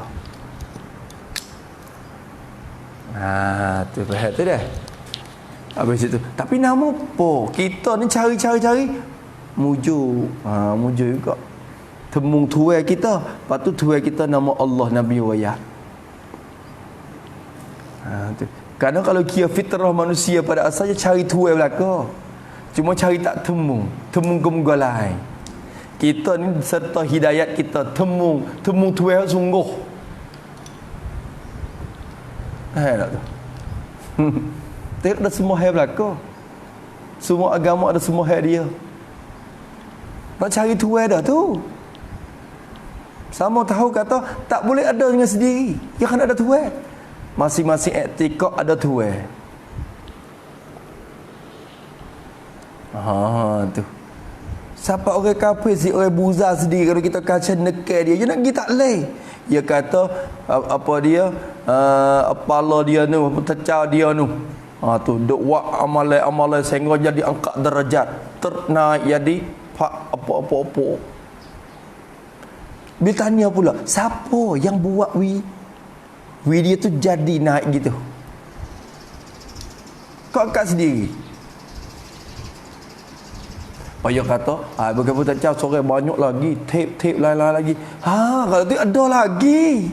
Tu faham tu dah. Habis itu tapi nama apa kita ni cari mujuk juga temung tuai kita, patut tuai kita nama Allah Nabi wayah. Kadang kalau kira fitrah manusia pada asalnya cari tuai belaka. Cuma cari tak temung kemuga lain. Kita ni serta hidayat kita temung tuai sungguh. Tak tu. Tak ada semua hal belaka. Semua agama ada semua hal dia. Nak cari tuai dah tu. Sama tahu kata tak boleh ada dengan sendiri. Dia kan ada tuai. Masing-masing etikot ada Tuhan. Tu. Siapa orang kafir si orang buza sendiri kalau kita kaca nekai dia nak pergi tak leh. Dia kata apa dia kepala dia tu, tercau dia tu. Tu duk buat amalan sehingga jadi angkat derajat, ternaik jadi apa. Bila tanya pula, siapa yang buat dia tu jadi naik gitu. Kau angkat sendiri. Payah kata, bagaimana tak tahu sore banyak lagi, tape lain-lain lagi. Kalau tu ada lagi.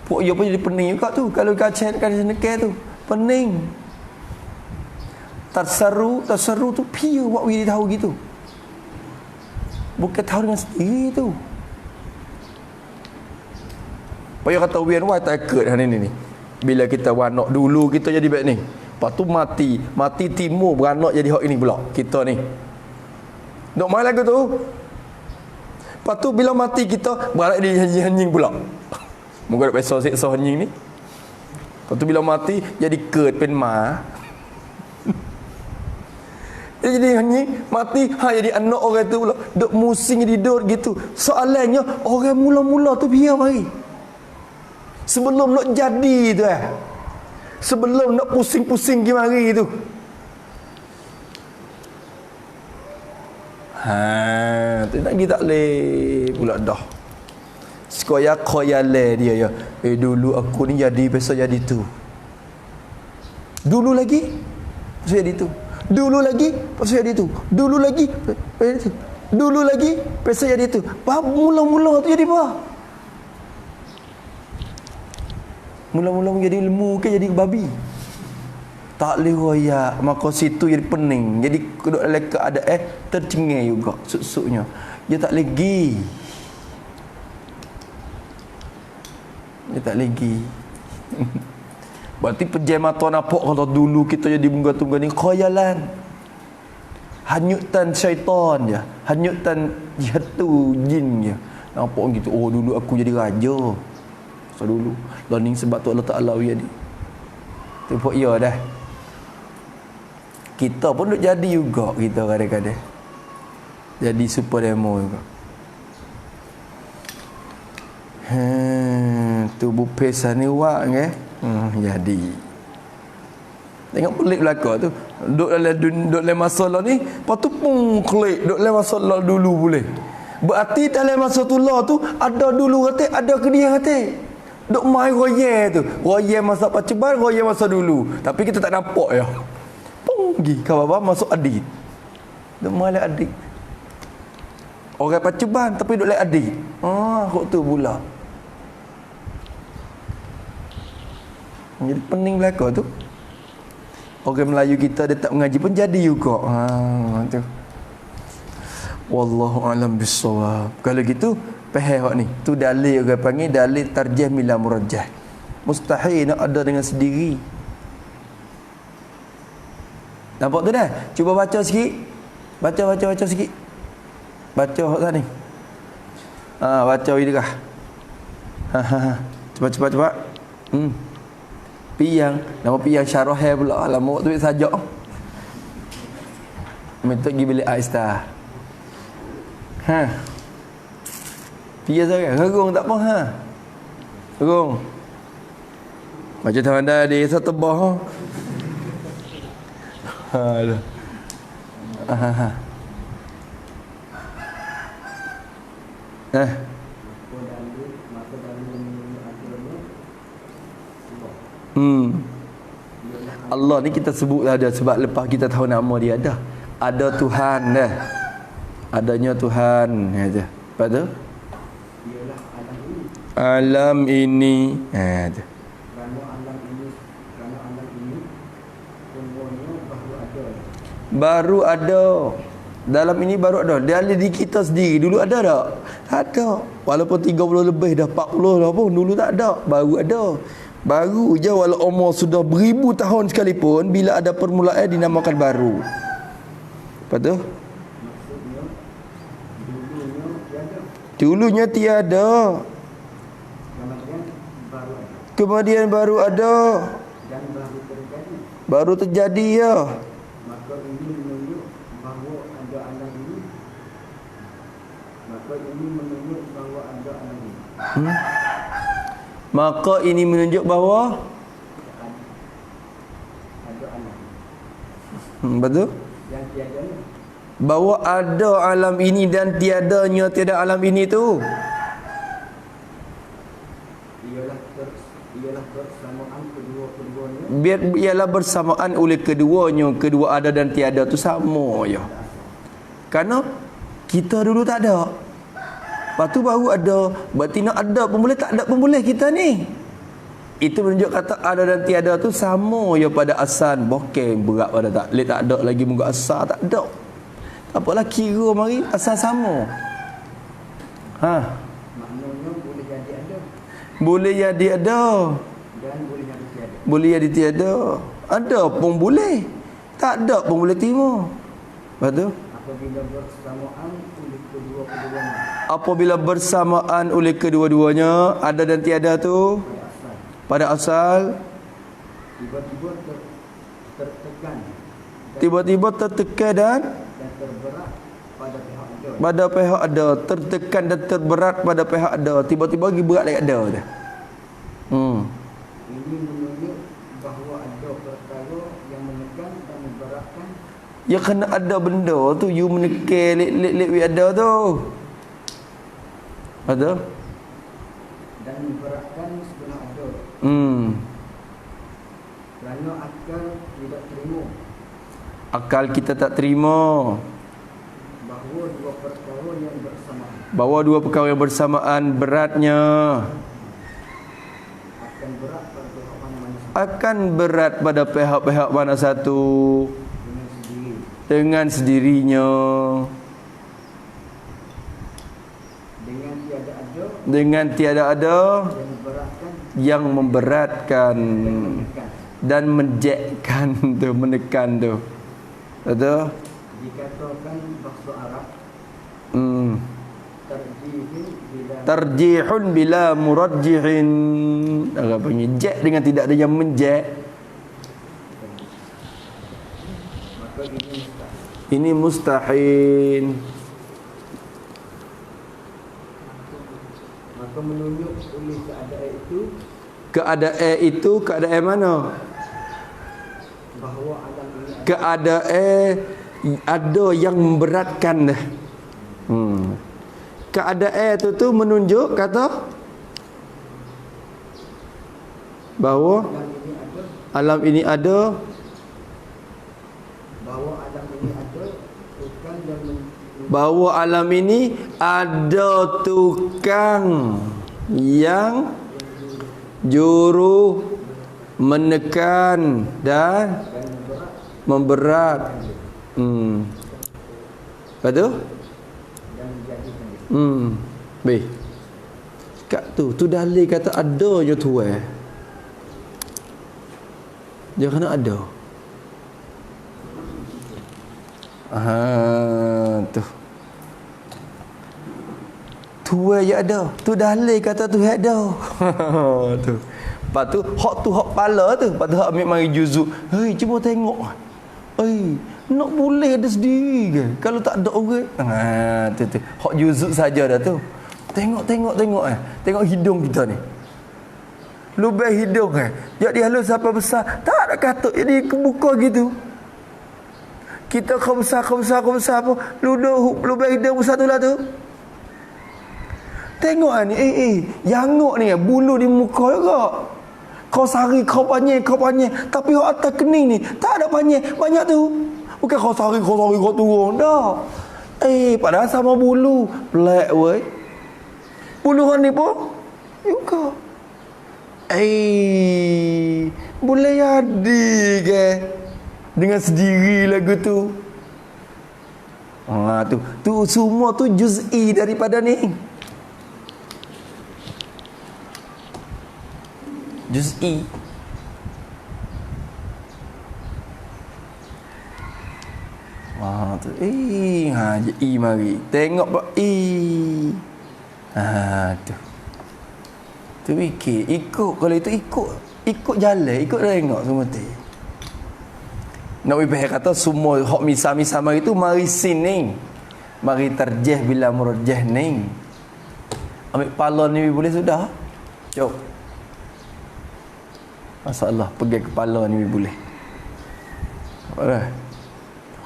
Pok dia pun jadi pening juga tu. Kalau kaca tu, pening. Terseru tu pia buat dia tahu gitu. Bukan tahu dengan sendiri tu. Payah kata wian wai tak ikut hari ni. Bila kita beranak dulu kita jadi baik ni. Lepas tu mati timur beranak jadi hak ini pula. Kita ni. Dok main lagu tu. Lepas tu bila mati kita beranak jadi anjing pula. Moga dak biasa siksa anjing ni. Lepas tu bila mati jadi ked penma. Dia jadi anjing mati jadi anak orang tu pula. Dok musing tidur gitu. Soalannya orang mula-mula tu biar mari. Sebelum nak jadi tu sebelum nak pusing-pusing pergi mari tu. Tu nak pergi tak leh pula dah. Sekoya khoyale dia ya. Dulu aku ni jadi pasal jadi tu. Dulu lagi pasal jadi tu. Dulu lagi pasal jadi tu. Dulu lagi pasal jadi tu. Dulu lagi pasal jadi tu. Mula-mula tu jadi apa? Mula-mula menjadi ilmu ke jadi babi. Tak boleh royak. Maka situ jadi pening. Jadi duduk dalam keadaan tercengang juga suk-suknya. Dia tak lagi. Dia tak lagi. Berarti pejam mata nampak kalau dulu kita jadi bunga-tunggal ni khayalan. Hanyutan syaitan je. Hanyutan jatuh jin je. Nampak gitu. Oh dulu aku jadi raja. So dulu learning sebab tu Allah Ta'ala jadi. Tempat ya dah. Kita pun duk jadi juga kita kadang-kadang. Jadi super demo juga. Tubuh pesan ni wak ke? Jadi. Tengok pelik belaka tu. Duk dalam masalah ni, lepas tu pun klik duk dalam masalah dulu boleh. Berarti dalam masa tu lah tu ada dulu kata, ada ke dia kata. Duk main roye tu. Roye masa paceban, roye masa dulu. Tapi kita tak nampak ya. Pergi kau masuk adik. Duk main adik. Orang paceban tapi duk lain adik. Kok tu pula. Jadi pening belaka tu. Orang Melayu kita dia tak mengaji pun jadi juga. Tu. Wallahu alam bissawab. Kalau gitu faham ni. Tu dalil orang panggil dalil tarjih mila murajjah. Mustahil nak ada dengan sendiri. Nampak tu dah? Cuba baca sikit. Baca sikit. Baca hak tadi. Baca idghah. Cepat. Piang, nama piang syarah pula. Lama tu sajak. Minta pergi bilik Aista. Piang sangat. Gerung tak apa Gerung. Baca tangan dah dia satu tebah. Aduh. Allah ni kita sebut ada sebab lepas kita tahu nama dia dah. Ada Tuhan dah. Adanya Tuhan aja. Lepas tu alam ini ada. Baru ada. Dalam ini baru ada. Dalam diri kita sendiri dulu ada tak? Tak ada. Walaupun 30 lebih dah 40 dah pun dulu tak ada. Baru ada. Baru je walau umur sudah beribu tahun sekalipun, bila ada permulaan dinamakan baru. Lepas tu dulunya tiada, kemudian baru ada, baru terjadi ya. Maka ini menunjuk bahawa ada alam ini. Maka ini menunjuk bahawa ada alam ini. Maka ini menunjuk bahawa ada alam. Betul? Yang tiadanya. Bahawa ada alam ini dan tiadanya tiada alam ini tu. Ialah bersamaan kedua-keduanya. Ialah bersamaan oleh keduanya. Kedua ada dan tiada tu sama je. Kerana kita dulu tak ada. Lepas tu baru ada. Berarti nak ada pun boleh, tak ada pun boleh kita ni. Itu menunjuk kata ada dan tiada tu sama je pada asal. Bokeh berat pada tak. Lek tak ada lagi muka asal tak ada. Tak apalah kira mari asal sama. Maknanya boleh jadi ada. Boleh jadi ada. Dan boleh jadi Boleh jadi tiada. Ada pun boleh, tak ada pun boleh terima. Lepas tu, apabila bersamaan oleh kedua-keduanya apabila bersamaan oleh kedua-duanya, ada dan tiada tu pada asal pada asal, tiba-tiba tertekan tiba-tiba tertekan dan dan terberat pada pihak ada. pada pihak ada, tertekan dan terberat pada pihak ada, tiba-tiba lagi berat lagi ada tu. Ini menunjuk bahawa ada perkara yang menekan dan memberatkan Ya kena ada benda tu, you menekan lek ada tu. Ada? dan memberatkan sebelah ada. Kerana akal tidak terima Akal kita tak terima bahawa dua perkara yang bersamaan bahawa dua perkara yang bersamaan beratnya akan berat pada pihak mana-mana akan berat pada pihak-pihak mana satu dengan sendiri. dengan sendirinya, Dengan tiada ada dengan tiada ada yang memberatkan yang memberatkan dan menjekkan tu, menekan tu. Betul? dikatakan bahasa Arab tarjihun bila Tarjihun bila murajjihin. Orang panggil jek dengan tidak ada yang menjek. maka ini mustahil. Ini mustahil. Maka menunjuk oleh keadaan itu Keadaan itu keadaan mana? bahawa alam ini Keadaan ada yang memberatkan dah. Keadaan tu menunjuk kata bahawa alam ini ada alam ini ada, bahawa alam ini ada bukan yang bahawa alam ini ada tukang yang juru menekan dan memberat. Lepas tu? dan menjadikan Baik. Kat tu dalil kata ada je tu dia kena ada. Tu. Tu je ada. Tu dalil kata tu ada. Tu. Lepas tu hak pala tu. Lepas tu hak ambil mari juzuk. Hei, cuba tengok. Nak boleh ada sendiri ke? Kalau tak ada orang. Tu. Hak juzuk saja dah tu. Tengok. Tengok hidung kita ni. Lubang hidung jadi halus siapa besar. Tak ada katuk. Jadi kebuka gitu. Kita kau besar apa? Lubang hidung besar tu lah tu. Tengok ni, janguk ni bulu di muka juga. Kau sari, kau panjang. Tapi orang atas kening ni tak ada panjang, banyak tu. Bukan kau sari kau turun dah. Padahal sama bulu. Pelik weh. Bulu ni pun juga. Boleh jadi ke? Dengan sendiri lagu tu. Tu semua tu juz'i daripada ni. Juz'i. Tu je mari. Tengok pak tu. Tu fikir ikut, kalau itu ikut jalan, ikut tengok semua tu. Nak wibah kata semua hak misal-misal mari tu mari sini. Mari terjeh bila murjah ni. Ambil pala ni boleh sudah. Jom. Masalah pergi kepala ni boleh. Apa?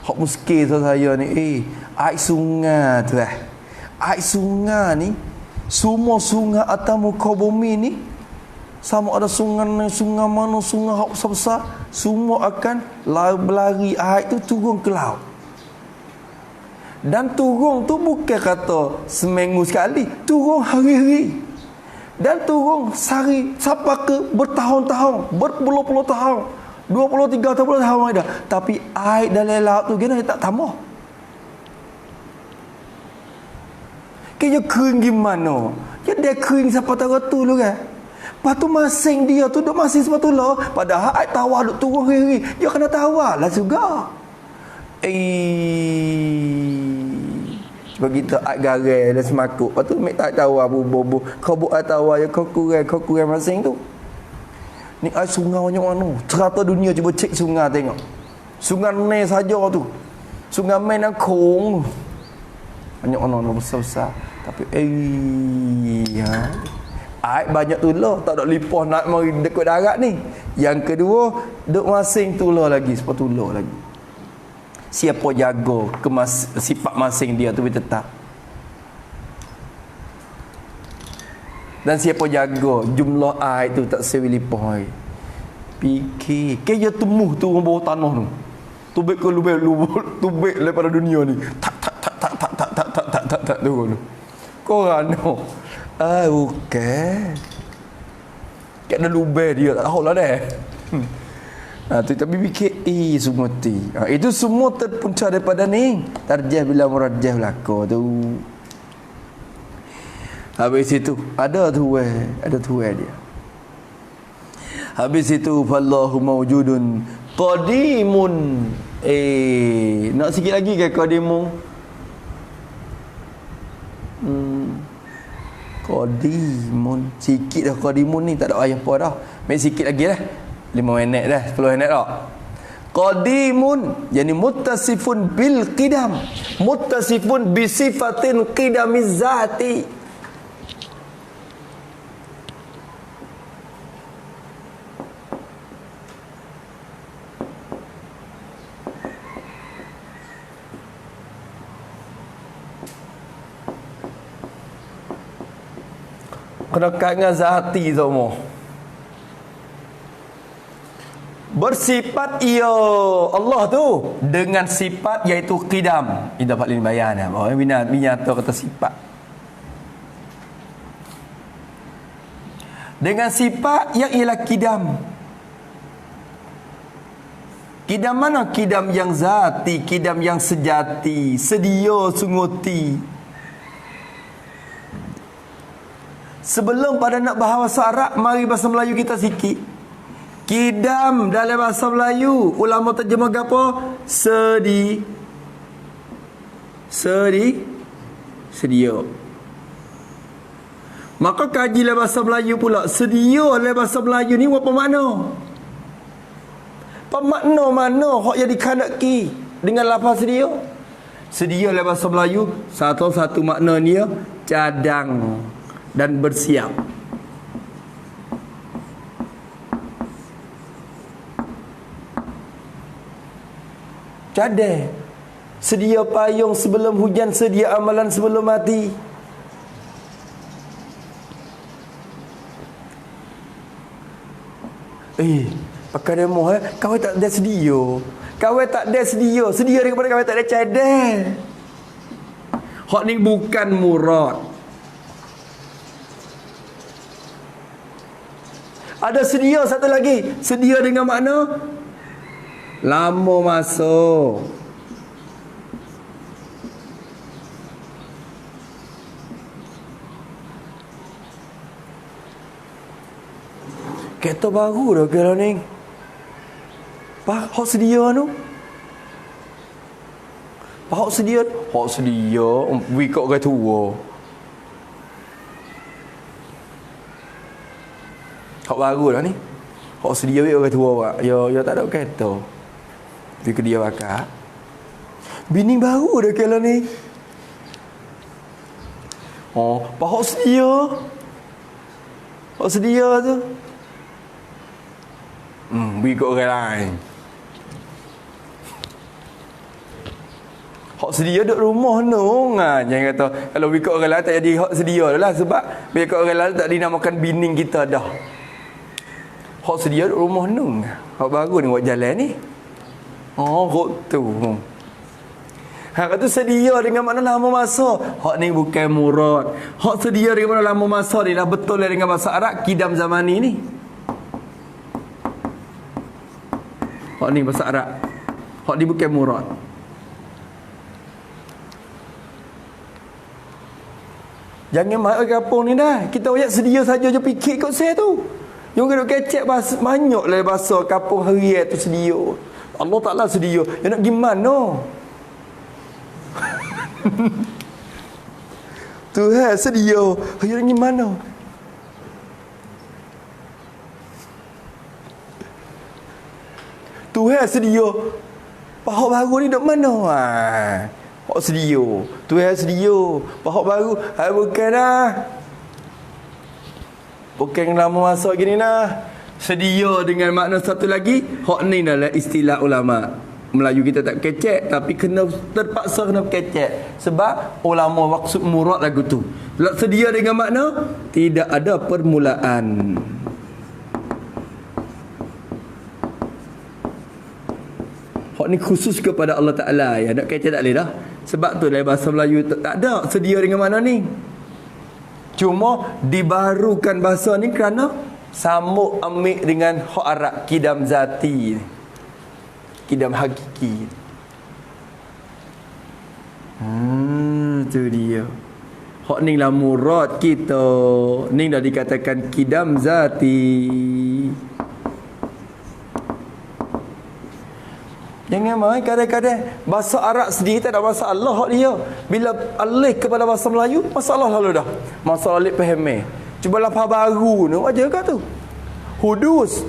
Hak muskil saya ni air sungai tu air sungai ni semua sungai atas muka bumi ni sama ada sungai mana, sungai hak besar-besar, semua akan berlari air tu turun ke laut. Dan turun tu bukan kata seminggu sekali, turun hari-hari. Dan turun sehari sampai ke bertahun-tahun, berpuluh-puluh tahun, 20, 30 tahun ada. Tapi air dalam laut tu kena tak tambah. Kaya kering gimana? Ya dia kering siapa tahu tu lu kan. Lepas tu masing dia tu duk masing sepatutlah. Padahal air tawar duk turun hari-hari. Dia kena tawar lah juga. Sebab kita air garai dan semakuk. Lepas tu mek tak tawar bobo. Kau buat air tawar je kau kurang masing tu. Ni air sungai banyak mana. Cerata dunia cuba cek sungai tengok. Sungai ni saja tu. Sungai main dan kong. Banyak mana besar-besar. Tapi air banyak tu lah, tak ada lipah nak mari dekat darat ni. Yang kedua, duk masing tu lah lagi, sepatu lah lagi. Siapa jaga sifat masing dia tu tetap. Dan siapa jaga jumlah air tu tak sewi lipah air. Fikir, kaya temuh tu orang bawah tanah tu. Tubik ke tubik daripada dunia ni. Tak tu. Korang no. Bukan. Kena lubang dia tak tahu lah dah. Tapi fikir semua ti. Itu semua terpunca daripada ni. Tarjah bila murajjah belaka tu. Habis itu ada tuai dia. Habis itu fallahu mawjudun qadimun. Nak sikit lagi ke qadimun? Qadimun. Sikit dah qadimun ni, tak ada ayat apa dah. Main sikit lagi lah. 5 minit dah, 10 minit dah. Qadimun yani muttasifun bil qidam, muttasifun bi sifatin qidamiz zati. Kena kait dengan zati semua. Bersifat ia Allah tu dengan sifat iaitu qidam. Ini dapat bayan ya. Bahawa binatang kata sifat. Dengan sifat yang ialah qidam. Qidam mana? Qidam yang zati, qidam yang sejati, sedia sunguti. Sebelum pada nak bahasa Arab, mari bahasa Melayu kita sikit. Qidam dalam bahasa Melayu, ulama terjemah apa? Sedia. Maka kaji dalam bahasa Melayu pula. Sedia dalam bahasa Melayu ni apa makna? Apa makna mana hak yang dikandaki dengan lafaz sedia? Sedia dalam bahasa Melayu satu makna dia cadang dan bersiap. Cadang, sedia payung sebelum hujan, sedia amalan sebelum mati. Pakai demo kau tak ada sedia. Kau tak ada sedia. Sedia daripada kau tak ada cadang. Hak ni bukan murad. Ada sedia satu lagi. Sedia dengan makna lama masuk. Kereta baru dah kalau ni. Hak sedia tu. Hak sedia. Hak sedia. Wikok ke tua. Hak baru dah ni. Hak sedia wikok ke tua pak. Ya tak ada kereta. Pergi ke dia bakar. Bini baru dah kalau ni. Hak sedia. Hak sedia tu. Wikok orang lain. Hak sedia duduk rumah nung. Jangan kata kalau wikot orang lain tak jadi hak sedia dah lah. Sebab wikot orang lain tak dinamakan bining kita dah. Hak sedia duduk rumah nung. Hak baru ni buat jalan ni. Kok tu. Hak tu sedia dengan makna lama masa. Hak ni bukan murad. Hak sedia dengan makna lama masa ni dah betul dengan bahasa Arab qidam zamani ni. Hak ni bahasa Arab. Hak ni bukan murad. Jangan mai kampung ni dah. Kita ayat sedia saja je fikir kot saya tu. Yang kena kecek bahasa banyaklah bahasa kampung harian tu sedia. Allah Taala sedia. Ya nak gimana? Tuhan sedia. Ya nak gimana? Tuhan sedia. Pahak baru ni dok mana? Hak sedia. Tuhan sedia. Pahak baru, bukan dah. Bukan lama masa gini nah. Sedia dengan makna satu lagi. Hak ni adalah istilah ulama. Melayu kita tak kecek, tapi terpaksa kena kecek. Sebab ulama maksud murad lagu tu. Sedia dengan makna tidak ada permulaan. Hak ni khusus kepada Allah Ta'ala. Ya, nak kecek tak boleh dah. Sebab tu dalam bahasa Melayu tak ada sedia dengan makna ni. Cuma dibarukan bahasa ni kerana sambung amik dengan hak Arab kidam zati, kidam hakiki. Tu dia. Hak ni lah murad kita. Ni dah dikatakan kidam zati. Jangan main kadang-kadang bahasa Arab sendiri tak ada masalah hak dia. Bila alih kepada bahasa Melayu, masalah lalu dah. Masalah alih faham. Cuba lafaz baru ni aja kat tu. Hudus.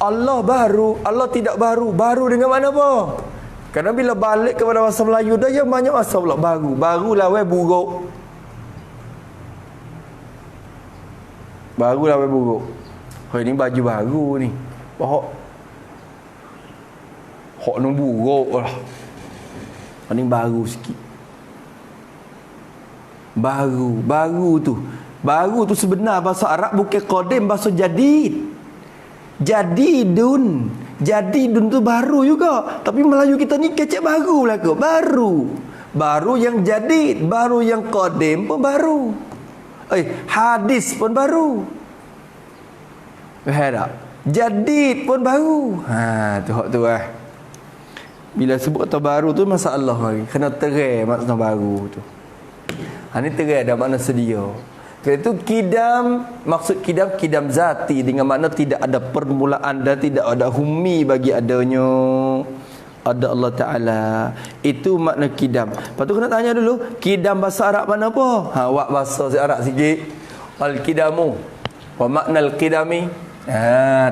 Allah baru, Allah tidak baru. Baru dengan mana apa? Kerana bila balik kepada bahasa Melayu dah ya banyak masalah baru. Baru lawan buruk. Baru lawan buruk. Hari ni baju baru ni. Hak ni buruk lah. Hak ni baru sikit. Baru tu. Baru tu sebenar bahasa Arab bukan qadim, bahasa jadid. Jadidun. Jadidun tu baru juga. Tapi Melayu kita ni kecek baru lah ke? Baru. Baru yang jadid, baru yang qadim pun baru. Hadis pun baru. Faham tak? Jadid pun baru. Tu hak tu lah. Bila sebut kata baru tu masalah lagi. Kena terai makna baru tu. Ni terai ada makna sedia. Kerana itu kidam, maksud kidam zati dengan makna tidak ada permulaan dan tidak ada humi bagi adanya. Ada Allah Ta'ala. Itu makna kidam. Lepas tu kena tanya dulu, kidam bahasa Arab mana apa? Wak bahasa Arab sikit. Al-kidamu. Wa makna al-kidami.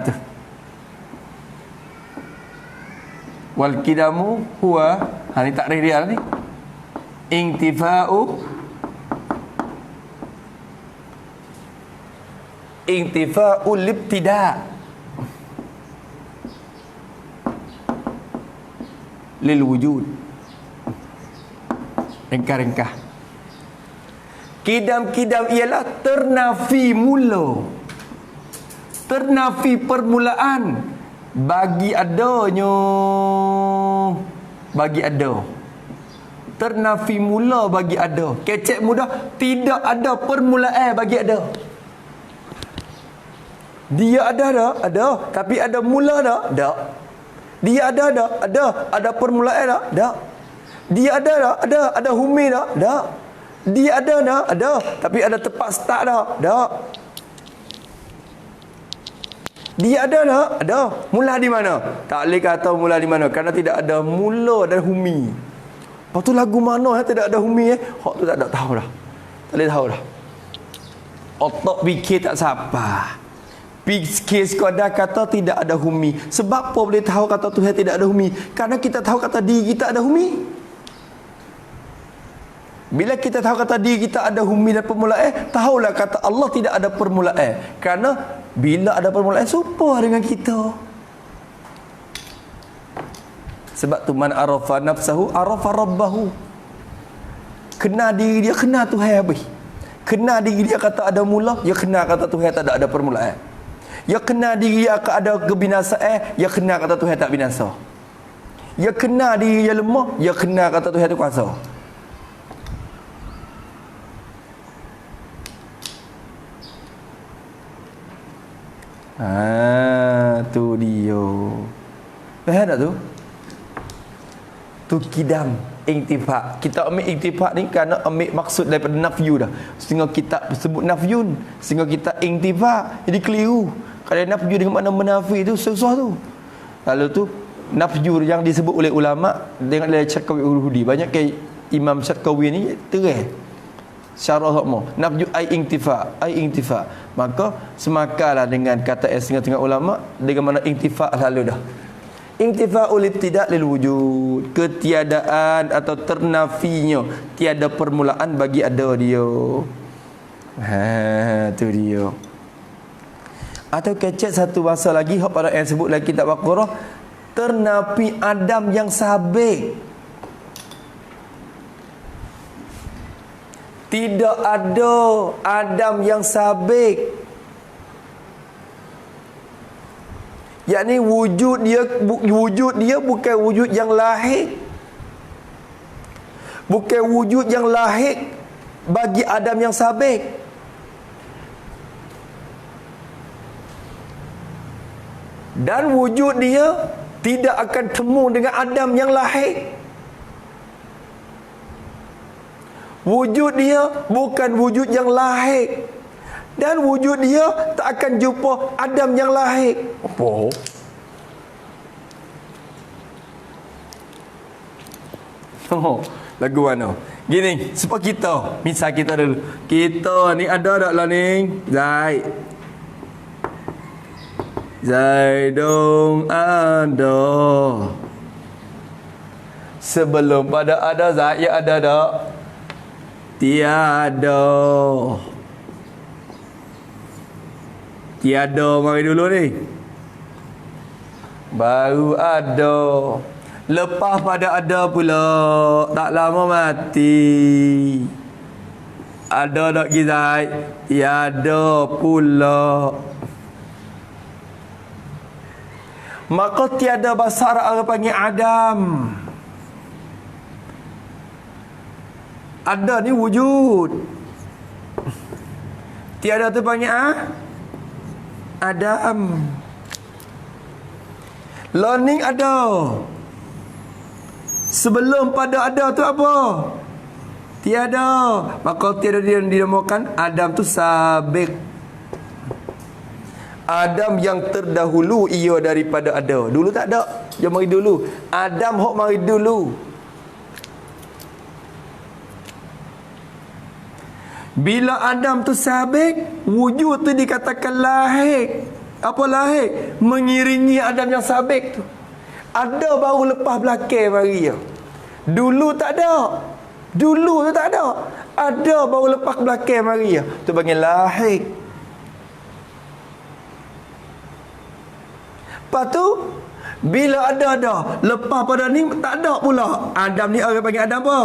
Tu. Wal kidamu huwa, ni takrif dia ni. Intifa'ul libtida' lil wujud. Ringkah-ringkah. Kidam-kidam ialah ternafi mula. Ternafi permulaan. Bagi adanya. Bagi ada. Ternafi mula bagi ada. Kecek mudah. Tidak ada permulaan bagi ada. Dia ada tak? Ada. Tapi ada mula tak? Tak. Dia ada tak? Ada. Ada permulaan tak? Tak. Dia ada tak? Ada. Ada humi tak? Tak. Dia ada tak? Ada. Tapi ada tempat start tak? Tak. Dia ada tak? Ada. Mula di mana? Tak boleh kata mula di mana. Kerana tidak ada mula dan humi. Lepas tu lagu mana yang tidak ada humi hak tu tak ada tahu dah. Tak boleh tahu dah. Otak fikir tak siapa. Fikir sekadar kata tidak ada humi. Sebab apa boleh tahu kata Tuhan tidak ada humi? Kerana kita tahu kata diri kita ada humi. Bila kita tahu kata diri kita ada humi dan permulaan, tahulah kata Allah tidak ada permulaan. Kerana bila ada permulaan, serupa dengan kita. Sebab tu man arafa nafsahu, arafa rabbahu. Kenal diri dia, kenal Tuhan habis. Kenal diri dia kata ada mula, dia kenal kata Tuhan tak ada permulaan. Dia kenal diri dia akan ada kebinasaan, dia kenal kata Tuhan tak binasa. Dia kenal diri dia lemah, dia kenal kata Tuhan tu kuasa. Tu dia. Faham tak tu? tu kidam intifak. Kita ambil intifak ni kerana ambil maksud daripada nafyu dah. Sehingga kita sebut nafyun, sehingga kita intifak. Jadi keliru. Kalau nafyu dengan makna menafi tu susah tu. Lalu tu nafyu yang disebut oleh ulama dengan dari Syarqawi Urhudi. Banyak ke Imam Syarqawi ni terang syarah hukmu nafyu ai intifa. Maka semakalah dengan kata setengah-setengah ulama dengan mana intifa selalu dah. Intifa'ul ibtida' lil wujud, ketiadaan atau ternafinya, tiada permulaan bagi ada dia. Tu dia. Atau kecek satu bahasa lagi hak pada yang sebut lagi kitab Baqarah, ternafi Adam yang sabik. Tidak ada Adam yang sabik. Yakni wujud dia bukan wujud yang lahir. Bukan wujud yang lahir bagi Adam yang sabik. Dan wujud dia tidak akan temu dengan Adam yang lahir. Wujud dia bukan wujud yang lahir. Dan wujud dia tak akan jumpa Adam yang lahir. Apa? Lagu mana? Gini, supaya kita, misal kita dulu. Kita ni ada tak lah ni? Zaidung ada. Sebelum pada ada Zaid ada tak? Tiada. Tiada mari dulu ni. Baru ada. Lepas pada ada pula. Tak lama mati. Ada tak Zaid? Tiada pula. Maka tiada bahasa Arab panggil Adam. Ada ni wujud. Tiada tu panggil Adam. Learning ada. Sebelum pada ada tu apa? Tiada. Maka tiada dia dinamakan Adam tu sabik. Adam yang terdahulu ia daripada ada. Dulu tak ada. Dia mari dulu. Adam hok mari dulu. Bila Adam tu sabik, wujud tu dikatakan lahir. Apa lahir? Mengiringi Adam yang sabik tu. Ada baru lepas belakang mari ya. Dulu tak ada. Dulu tu tak ada. Ada baru lepas belakang mari ya. Tu panggil lahir. Lepas tu bila ada lepas pada ni tak ada pula. Adam ni orang panggil Adam apa?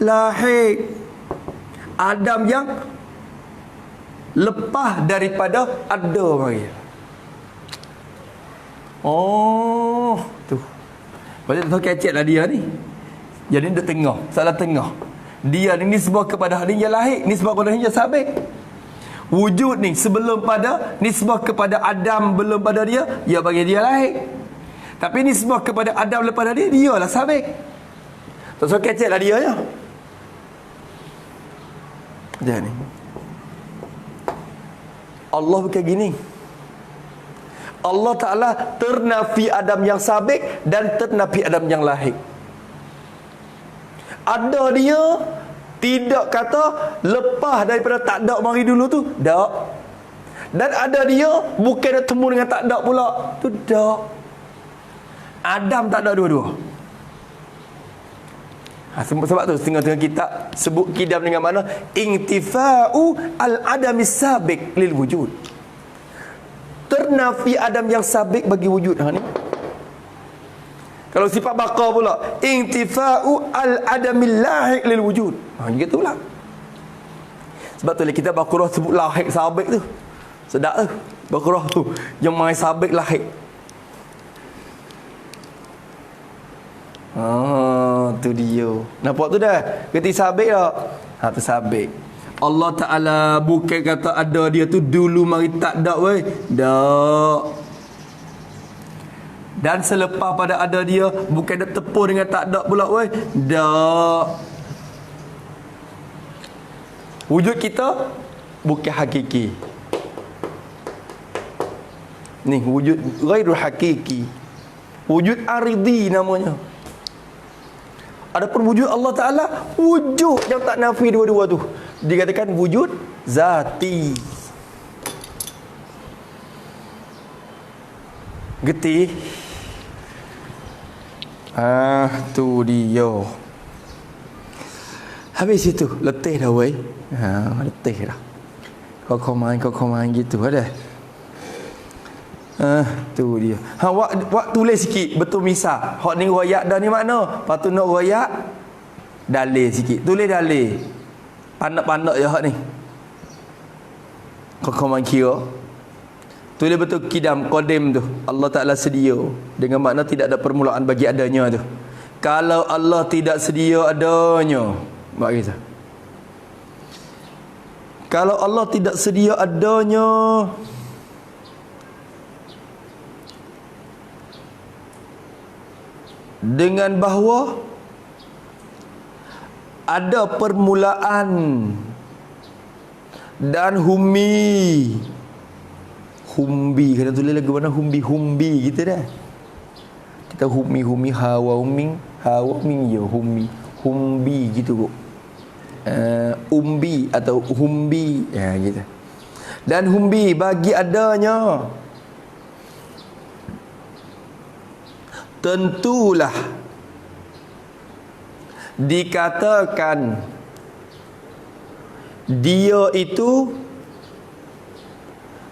Lahir. Adam yang lepas daripada ada mari. Oh, tu. Macam tu kecek lah dia ni. Jadi dia tengah, salah tengah. Dia ni nisbah kepada hari yang lahir, nisbah kepada hari yang sabik. Wujud ni sebelum pada, nisbah kepada Adam belum pada dia bagi dia lahir. Tapi nisbah kepada Adam lepas pada dia lah sabik. Tak so kecek lah dia ya. Dia ni Allah bukan gini. Allah Ta'ala ternafi Adam yang sabik dan ternafi Adam yang lahir. Ada dia tidak kata lepas daripada tak ada mari dulu tu. Tak. Dan ada dia bukan nak temu dengan tak ada pula. Tu tak. Adam tak ada dua-dua. Sebab tu tengah-tengah kita sebut kidam dengan mana intifa'u al-adamis sabik lil wujud. Ternafi Adam yang sabik bagi wujud. Ni kalau sifat baqa pula intifa'u al-adamil lahik lil wujud. Gitulah. Sebab tu kita Baqarah sebut lahik sabik tu. Sedap tu Baqarah tu yang mai sabik lahik. Tu dia. Nampak tu dah? Kerti sabik tak? Tu sabik. Allah Ta'ala bukan kata ada dia tu dulu mari tak ada weh. Tak. Dan selepas pada ada dia, bukan dak tepung dengan tak ada pula weh. Dak. Wujud kita bukan hakiki. Ni wujud ghairul hakiki. Wujud aridi namanya. Adapun wujud Allah Ta'ala, wujud yang tak nafi dua-dua tu, dikatakan wujud zati. Getih. Tu dia. Habis itu letih dah weh. Letih dah. Kau main gitu ada. Tu dia. Wak tulis sikit betul misal. Hak ni royak dah ni makna. Lepas tu nak royak dalil sikit. Tulis dalil. Panak-panak je hak ni. Kau main kira. Tulis betul kidam qadim tu. Allah Ta'ala sedia. Dengan makna tidak ada permulaan bagi adanya tu. Kalau Allah tidak sedia adanya, mak kita. Kalau Allah tidak sedia adanya, dengan bahawa ada permulaan dan humbi kena tulis lagu mana humbi gitu dah. Kita humbi hawa ming ya humbi gitu kok. Umbi atau humbi ya gitu. Dan humbi bagi adanya, tentulah dikatakan dia itu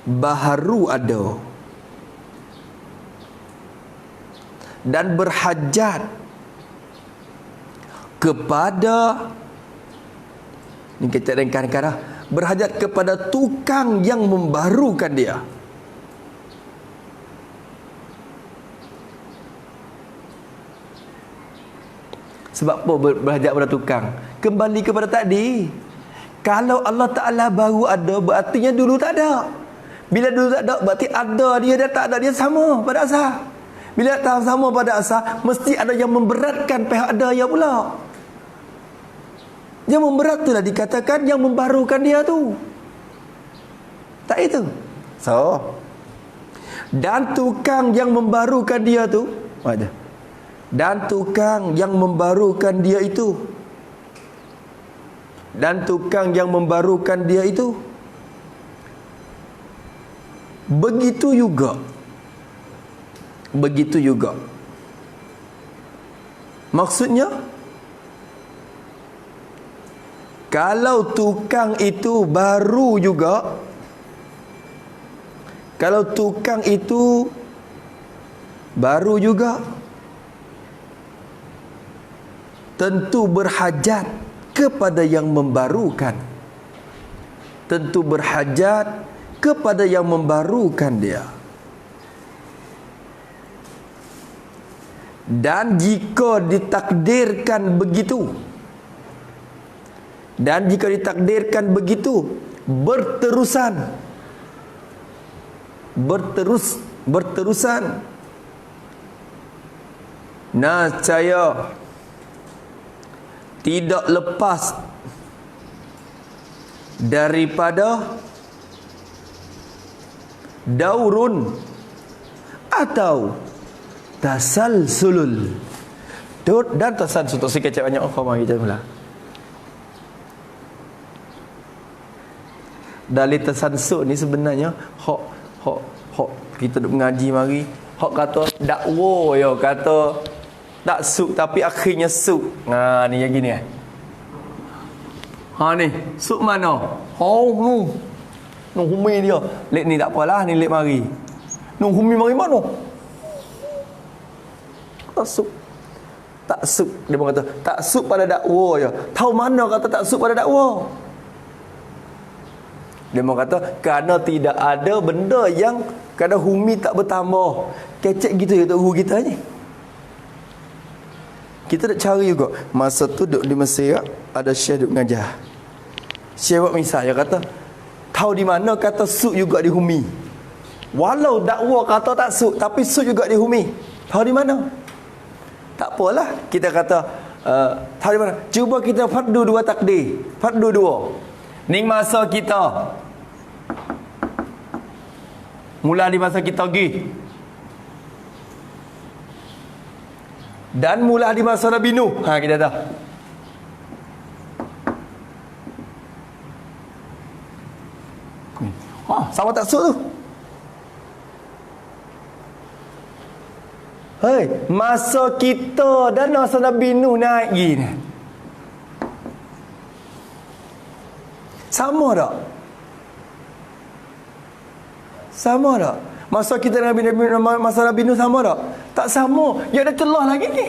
baharu ada dan berhajat kepada, ni kita kadang-kadang berhajat kepada tukang yang membarukan dia. Sebab apa berhajat pada tukang? Kembali kepada tadi. Kalau Allah Ta'ala baru ada, berartinya dulu tak ada. Bila dulu tak ada, berarti ada dia dan tak ada dia sama pada asal. Bila tak sama pada asal, mesti ada yang memberatkan pihak ada ya pula. Yang memberat tu lah dikatakan yang membarukan dia tu. Tak itu. So, dan tukang yang membarukan dia tu ada. Dan tukang yang membarukan dia itu, dan tukang yang membarukan dia itu, begitu juga maksudnya, kalau tukang itu baru juga, kalau tukang itu baru juga, tentu berhajat kepada yang membarukan. Tentu berhajat kepada yang membarukan dia. Dan jika ditakdirkan begitu, berterusan, nascaya tidak lepas daripada daurun atau tasalsulul. Dan tasalsul tu sikit banyak orang kita mula. Dalil tasalsul ni sebenarnya hak kita duk mengaji mari, hak kata dakwa ya, kata tak suk tapi akhirnya suk. Ni yang gini ni suk mana? Nu humi dia. Lek ni tak apalah, ni lek mari. Nu humi mari mana? Tak suk. Dia kata tak suk pada dakwa ya. Tahu mana kata tak suk pada dakwa? Dia kata kerana tidak ada benda yang kadang humi tak bertambah. Kecek gitu ya tok guru kita ni. Kita nak cari juga. Masa tu duduk di Mesir, ada syekh duduk mengajar. Syekh buat misal, dia kata tahu di mana kata suk juga di humi. Walau dakwa kata tak suk, tapi suk juga di humi. Tahu di mana? Tak apalah, kita kata tahu di mana? Cuba kita fardu 2 takdir. Fardu 2. Ni masa kita. Mula di masa kita pergi. Dan mula di masa Nabi Nuh. Kita dah. Sama tak suk tu? Hei, masa kita dan masa Nabi Nuh naik pergi ni. Sama tak? Sama tak? Masa kita masa Nabi Nuh sama tak? Tak sama. Ya ada celah lagi ni.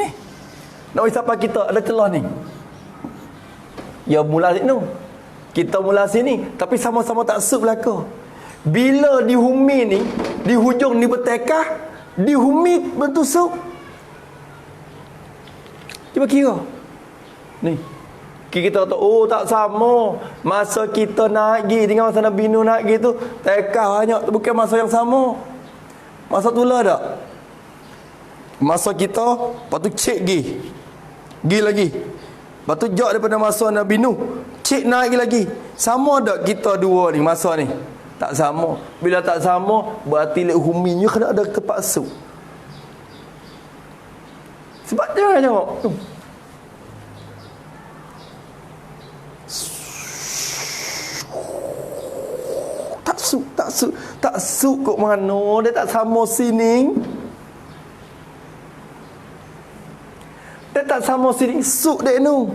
Ni. Nak bagi siapa kita ada celah ni. Ya mula sini. Kita mula sini tapi sama-sama tak suk belaka. Bila di humi ni, di hujung ni bertekah, di humi bertusuk. Cuba kira. Ni. Kita kata, oh tak sama. Masa kita naik pergi dengan masa Nabi Nuh naik pergi tu, tekah banyak. Bukan masa yang sama. Masa tu lah tak? Masa kita, lepas tu cik pergi. Pergi lagi. Lepas tu jauh daripada masa Nabi Nuh. Cik naik lagi. Sama tak kita dua ni masa ni? Tak sama. Bila tak sama, berarti lek huminya kena ada terpaksa. Sebab jangan tengok. Tak suk kok mana. Dia tak sama sini. Dia tak sama sini. Suk dek nu.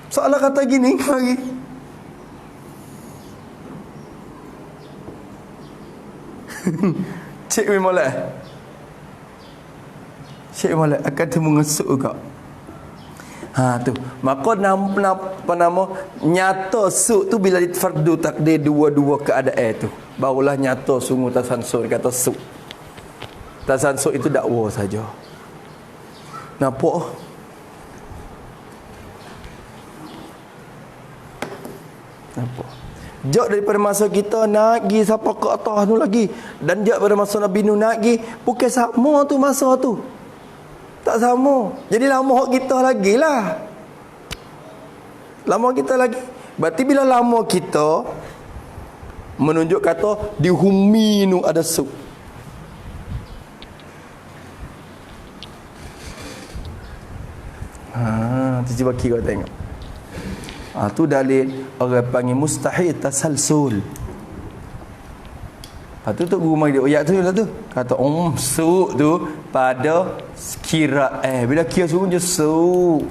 Soalan kata gini lagi. Cik Molek. Cik Molek akan temu ngesuk juga. Tu. Maka apa nama nyata suk tu bila fardu takdir dua-dua keadaan tu. Barulah nyata sungguh tasansuk kata suk. Tasansuk itu dakwa saja. Nampak? Nampak? Jauh daripada masa kita nak pergi siapa ke atas tu lagi. Dan jauh daripada masa Nabi Nuh nak pergi. Bukan sama tu masa tu. Tak sama. Jadi lama hak kita lagi lah. Lama kita lagi. Berarti bila lama kita menunjuk kata di humi nu ada suk. Tu cuba kira tengok. Tu dalil orang panggil mustahil tasalsul. Tu guru mari dia ayat tu lah tu. Kata suk tu pada kira bila kira semua je suk.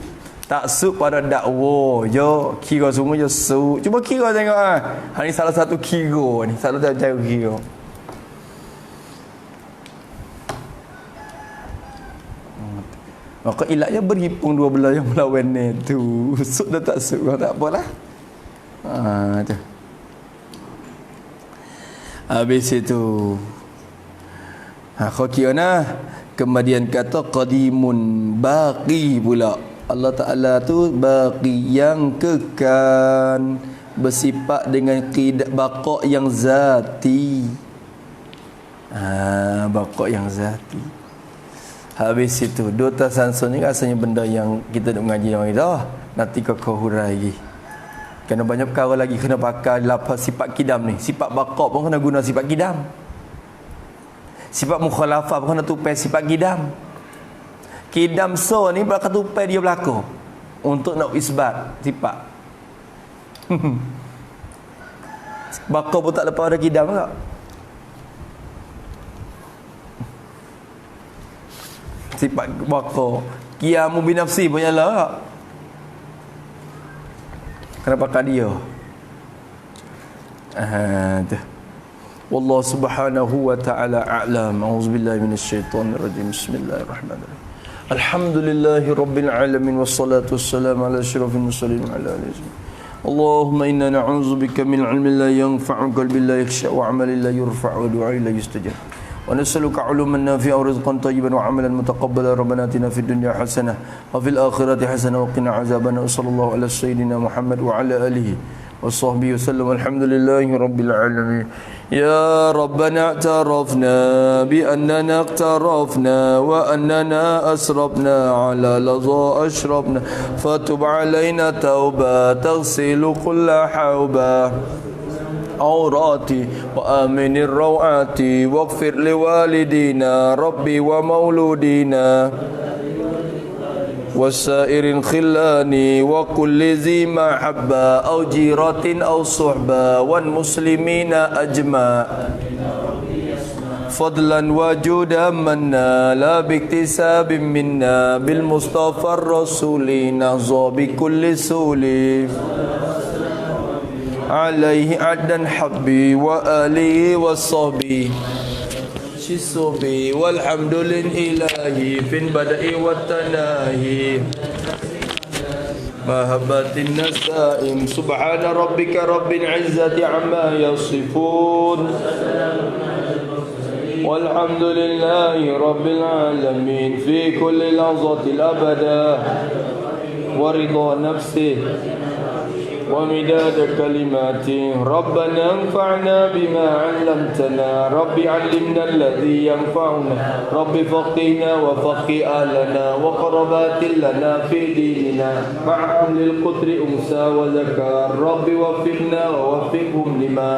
Tak suk pada dakwa je. Kira semua je suk. Cuba kira tengok ni salah satu kira ni. Salah satu cara kira. Maka ilatnya berhipung dua belah yang melawan ni tu. Suk dah tak suk tak apalah. Tu. Habis itu khokiyana kemudian kata qadimun baqi pula. Allah Ta'ala tu baqi yang kekal, bersifat dengan baqa yang zati. Baqa yang zati. Habis itu dua tasansun ni rasanya benda yang kita nak mengaji orang kita. Nanti kau hurai lagi. Kena banyak perkara lagi kena pakai lafaz sifat kidam ni. Sifat baqa pun kena guna sifat kidam. Sifat mukhalafah pun kena tupai sifat kidam. Kidam so ni belakang tupai dia berlaku untuk nak isbat sifat. Baqa pun tak lepas ada kidam tak? Sifat baqa qiyamu binafsi pun nyala tak? Kena pakai dia. Tu. Wallahu subhanahu wa ta'ala a'lam. A'udzubillahi minasyaitonir rajim. Bismillahirrahmanirrahim. Alhamdulillahi rabbil alamin wassalatu wassalamu ala asyrafil mursalin wa ala alihi. Allahumma inna na'udzubika min 'ilmin la yanfa'u qalbin la yakhsha wa 'amalin la yurfa'u wa du'ain la yustajab. Wa nas'aluka 'uluman nafi'a wa rizqan tayyiban wa 'amalan mutaqabbalan. Rabbana atina fid dunya hasanah wa fil akhirati hasanah wa qina 'adzabannar. Sallallahu ala sayyidina Muhammad wa ala alihi وصحبه وسلم. الحمد لله رب العالمين. يا ربنا اعترفنا بأننا اقترفنا وأننا أسرفنا على لظى أشربنا فتب علينا توبة تغسل كل حوبة عوراتي وآمن الروعات واغفر لوالدينا ربي ومولودينا وسائر الخلان وكل ذي محبة أو جيرة أو صحبة والمسلمين أجمع فضلا وجودا منا لا باكتساب منا بالمصطفى الرسول نهضى بكل سول عليه عدا حبي وآله وصحبي الصبي والحمد لله في البدء والتناهي مهبة النسائم سبحان ربك رب العزة عما يصفون والحمد لله رب العالمين في كل لحظة الأبدا ورضا نفسه ومداد كلماته ربنا انفعنا بما علمتنا رب علمنا الذي ينفعنا رب فقهنا وفقه أهلنا وقربات لنا في ديننا مع حمل القدر أنثى وذكر رب وفقنا ووفقهم لما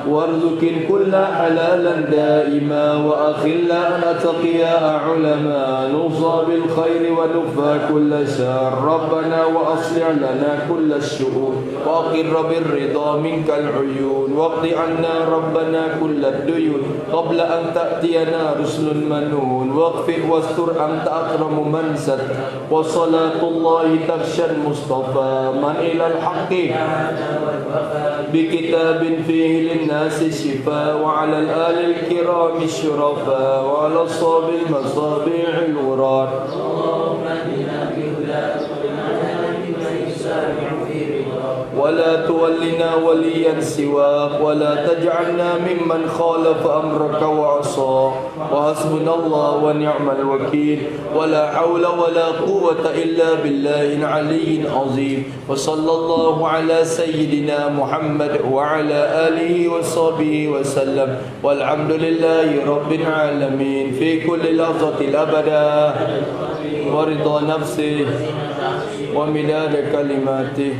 وارزق كل حلالا دائما وأخلا أتقياء علماء نوصى بالخير ونكفى كل شر ربنا وأصلح لنا كل الشؤون وأقر بالرضا منك العيون واقض عنا ربنا كل الديون قبل أن تأتينا رسل منون واغفر واستر أنت أكرم من ستر وصلاة الله تغشى المصطفى من إلى الحق بكتاب فيه للناس الشفاء وعلى الآل الكرام الشرفاء وعلى الصاب المصابيح الغرار ولا تولنا وليا سواك ولا تجعلنا ممن خالف أمرك وعصاك وحسبنا الله ونعم الوكيل ولا حول ولا قوة إلا بالله العلي العظيم وصلى الله على سيدنا محمد وعلى آله وصحبه وسلم والحمد لله رب العالمين في كل لحظة الأبدا ورضا نفسه ومداد كلماته